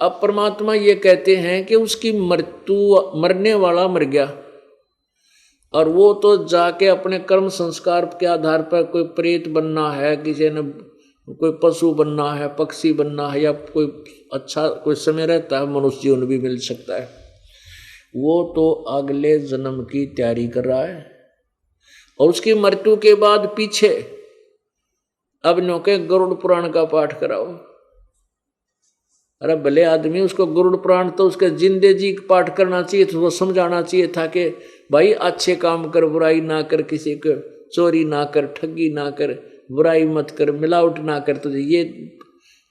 अब परमात्मा ये कहते हैं कि उसकी मृत्यु, मरने वाला मर गया और वो तो जाके अपने कर्म संस्कार के आधार पर कोई प्रेत बनना है, किसी ने कोई पशु बनना है, पक्षी बनना है, या कोई अच्छा कोई समय रहता है मनुष्य जीवन भी मिल सकता है, वो तो अगले जन्म की तैयारी कर रहा है। और उसकी मृत्यु के बाद पीछे अब नौके गरुड़ पुराण का पाठ कराओ। अरे भले आदमी, उसको गरुड़ पुराण तो उसके जिंदे जी पाठ करना चाहिए, तो वो समझाना चाहिए था कि भाई अच्छे काम कर, बुराई ना कर, किसी को चोरी ना कर, ठगी ना कर, बुराई मत कर, मिलावट ना कर, तुझे ये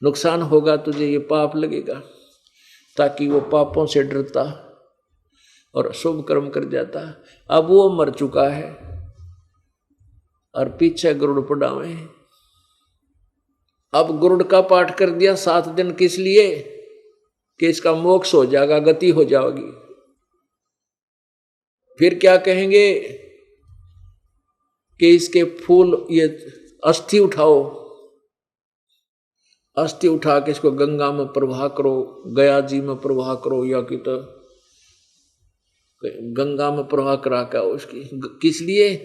नुकसान होगा, तुझे ये पाप लगेगा, ताकि वो पापों से डरता और शुभ कर्म कर जाता। अब वो मर चुका है और पीछे गरुड़ पड़ावे। अब गरुड़ का पाठ कर दिया 7 दिन, किस लिए? कि इसका मोक्ष हो जाएगा, गति हो जाएगी। फिर क्या कहेंगे कि इसके फूल, ये अस्थि उठाओ, अस्थि उठा के इसको गंगा में प्रवाह करो, गया जी में प्रवाह करो, या कि तो गंगा में प्रवाह करा के उसकी, किस लिए?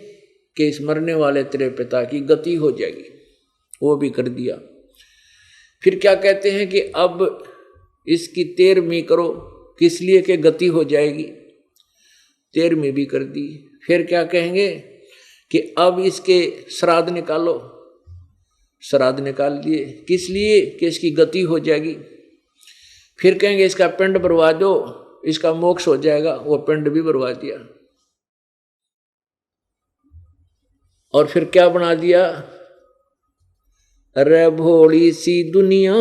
कि इस मरने वाले तेरे पिता की गति हो जाएगी। वो भी कर दिया। फिर क्या कहते हैं कि अब इसकी 13वीं करो, किस लिए? कि गति हो जाएगी। 13वीं भी कर दी। फिर क्या कहेंगे कि अब इसके श्राद्ध निकालो, श्राद्ध निकाल दिए, किस लिए? कि इसकी गति हो जाएगी। फिर कहेंगे इसका पिंड भरवा दो, इसका मोक्ष हो जाएगा, वो पिंड भी भरवा दिया। और फिर क्या बना दिया? रे भोली सी दुनिया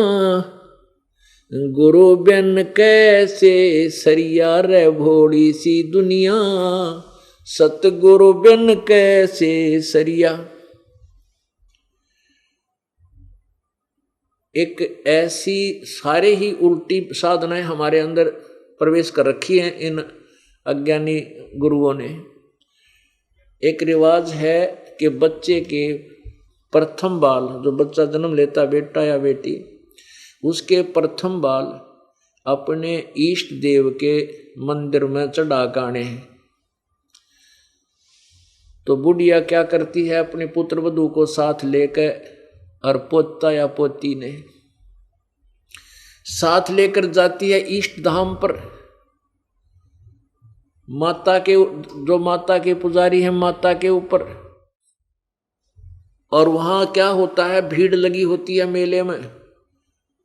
गुरु बिन कैसे सरिया, रे भोली सी दुनिया सतगुरु बिन कैसे सरिया। एक ऐसी सारे ही उल्टी साधनाएं हमारे अंदर प्रवेश कर रखी हैं इन अज्ञानी गुरुओं ने। एक रिवाज है कि बच्चे के प्रथम बाल, जो बच्चा जन्म लेता, बेटा या बेटी, उसके प्रथम बाल अपने इष्ट देव के मंदिर में चढ़ा गाने हैं। तो बुढ़िया क्या करती है, अपने पुत्र वधू को साथ लेकर, और पोता या पोती ने साथ लेकर जाती है इष्ट धाम पर। माता के, जो माता के पुजारी हैं, माता के ऊपर। और वहां क्या होता है, भीड़ लगी होती है मेले में,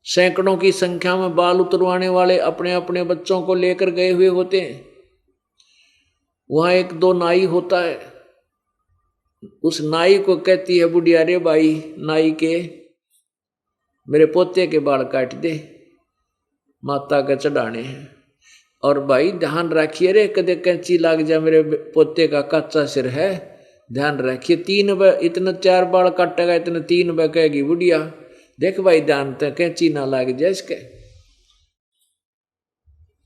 सैकड़ों की संख्या में बाल उतरवाने वाले अपने अपने बच्चों को लेकर गए हुए होते हैं। वहां एक दो नाई होता है, उस नाई को कहती है बुढ़िया, रे भाई नाई के मेरे पोते के बाल काट दे, माता के चढ़ाने हैं। और भाई ध्यान रखिए रे, कदे कैंची लाग जाए, मेरे पोते का कच्चा सिर है, ध्यान रखिए। 3 बार इतना 4 बाल काटेगा, इतना 3 बार कहेगी बुढ़िया, देख भाई ध्यान तो कैंची ना लाग जाए इसके।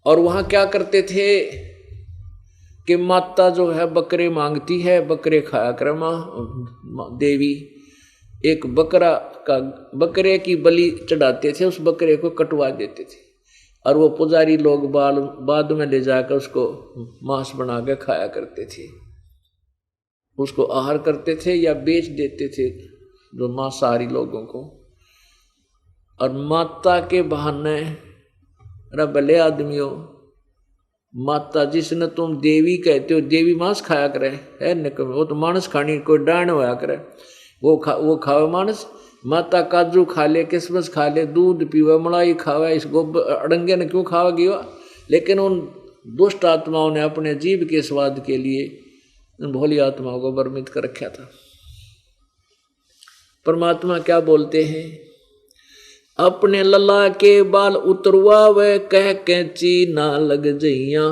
और वहां क्या करते थे कि माता जो है बकरे मांगती है, बकरे खाया करे माँ देवी, एक बकरे की बलि चढ़ाते थे, उस बकरे को कटवा देते थे और वो पुजारी लोग बाद में ले जाकर उसको मांस बना के खाया करते थे, उसको आहार करते थे या बेच देते थे जो मांसाहारी लोगों को। और माता के बहाने भले आदमियों, माता जिसने तुम देवी कहते हो, देवी मांस खाया करे है निकम, वो तो मांस खानी कोई डांड होया करे, वो खावे मांस। माता काजू खा ले, किसमिस खा ले, दूध पीवे, मलाई खावे, इस गोबर अड़ंगे ने क्यों खावेगी वह। लेकिन उन दुष्ट आत्माओं ने अपने जीव के स्वाद के लिए उन भोली आत्माओं को भ्रमित कर रखा था। परमात्मा क्या बोलते हैं, अपने लला के बाल उतरवावे, कह कैंची ना लग जइया,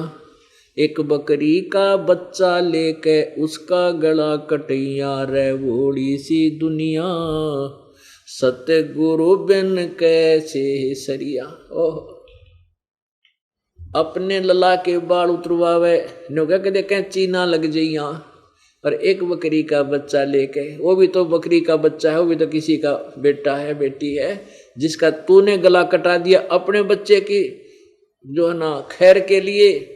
एक बकरी का बच्चा लेके उसका गला कटैया, रे वोड़ी सी दुनिया सतगुरु बिन कैसे सरिया। ओह, अपने लला के बाल उतरवावे, नुका कदे कैंची ना लग जइया, और एक बकरी का बच्चा लेके, वो भी तो बकरी का बच्चा है, वो भी तो किसी का बेटा है बेटी है, जिसका तूने गला कटा दिया अपने बच्चे की जो है ना खैर के लिए,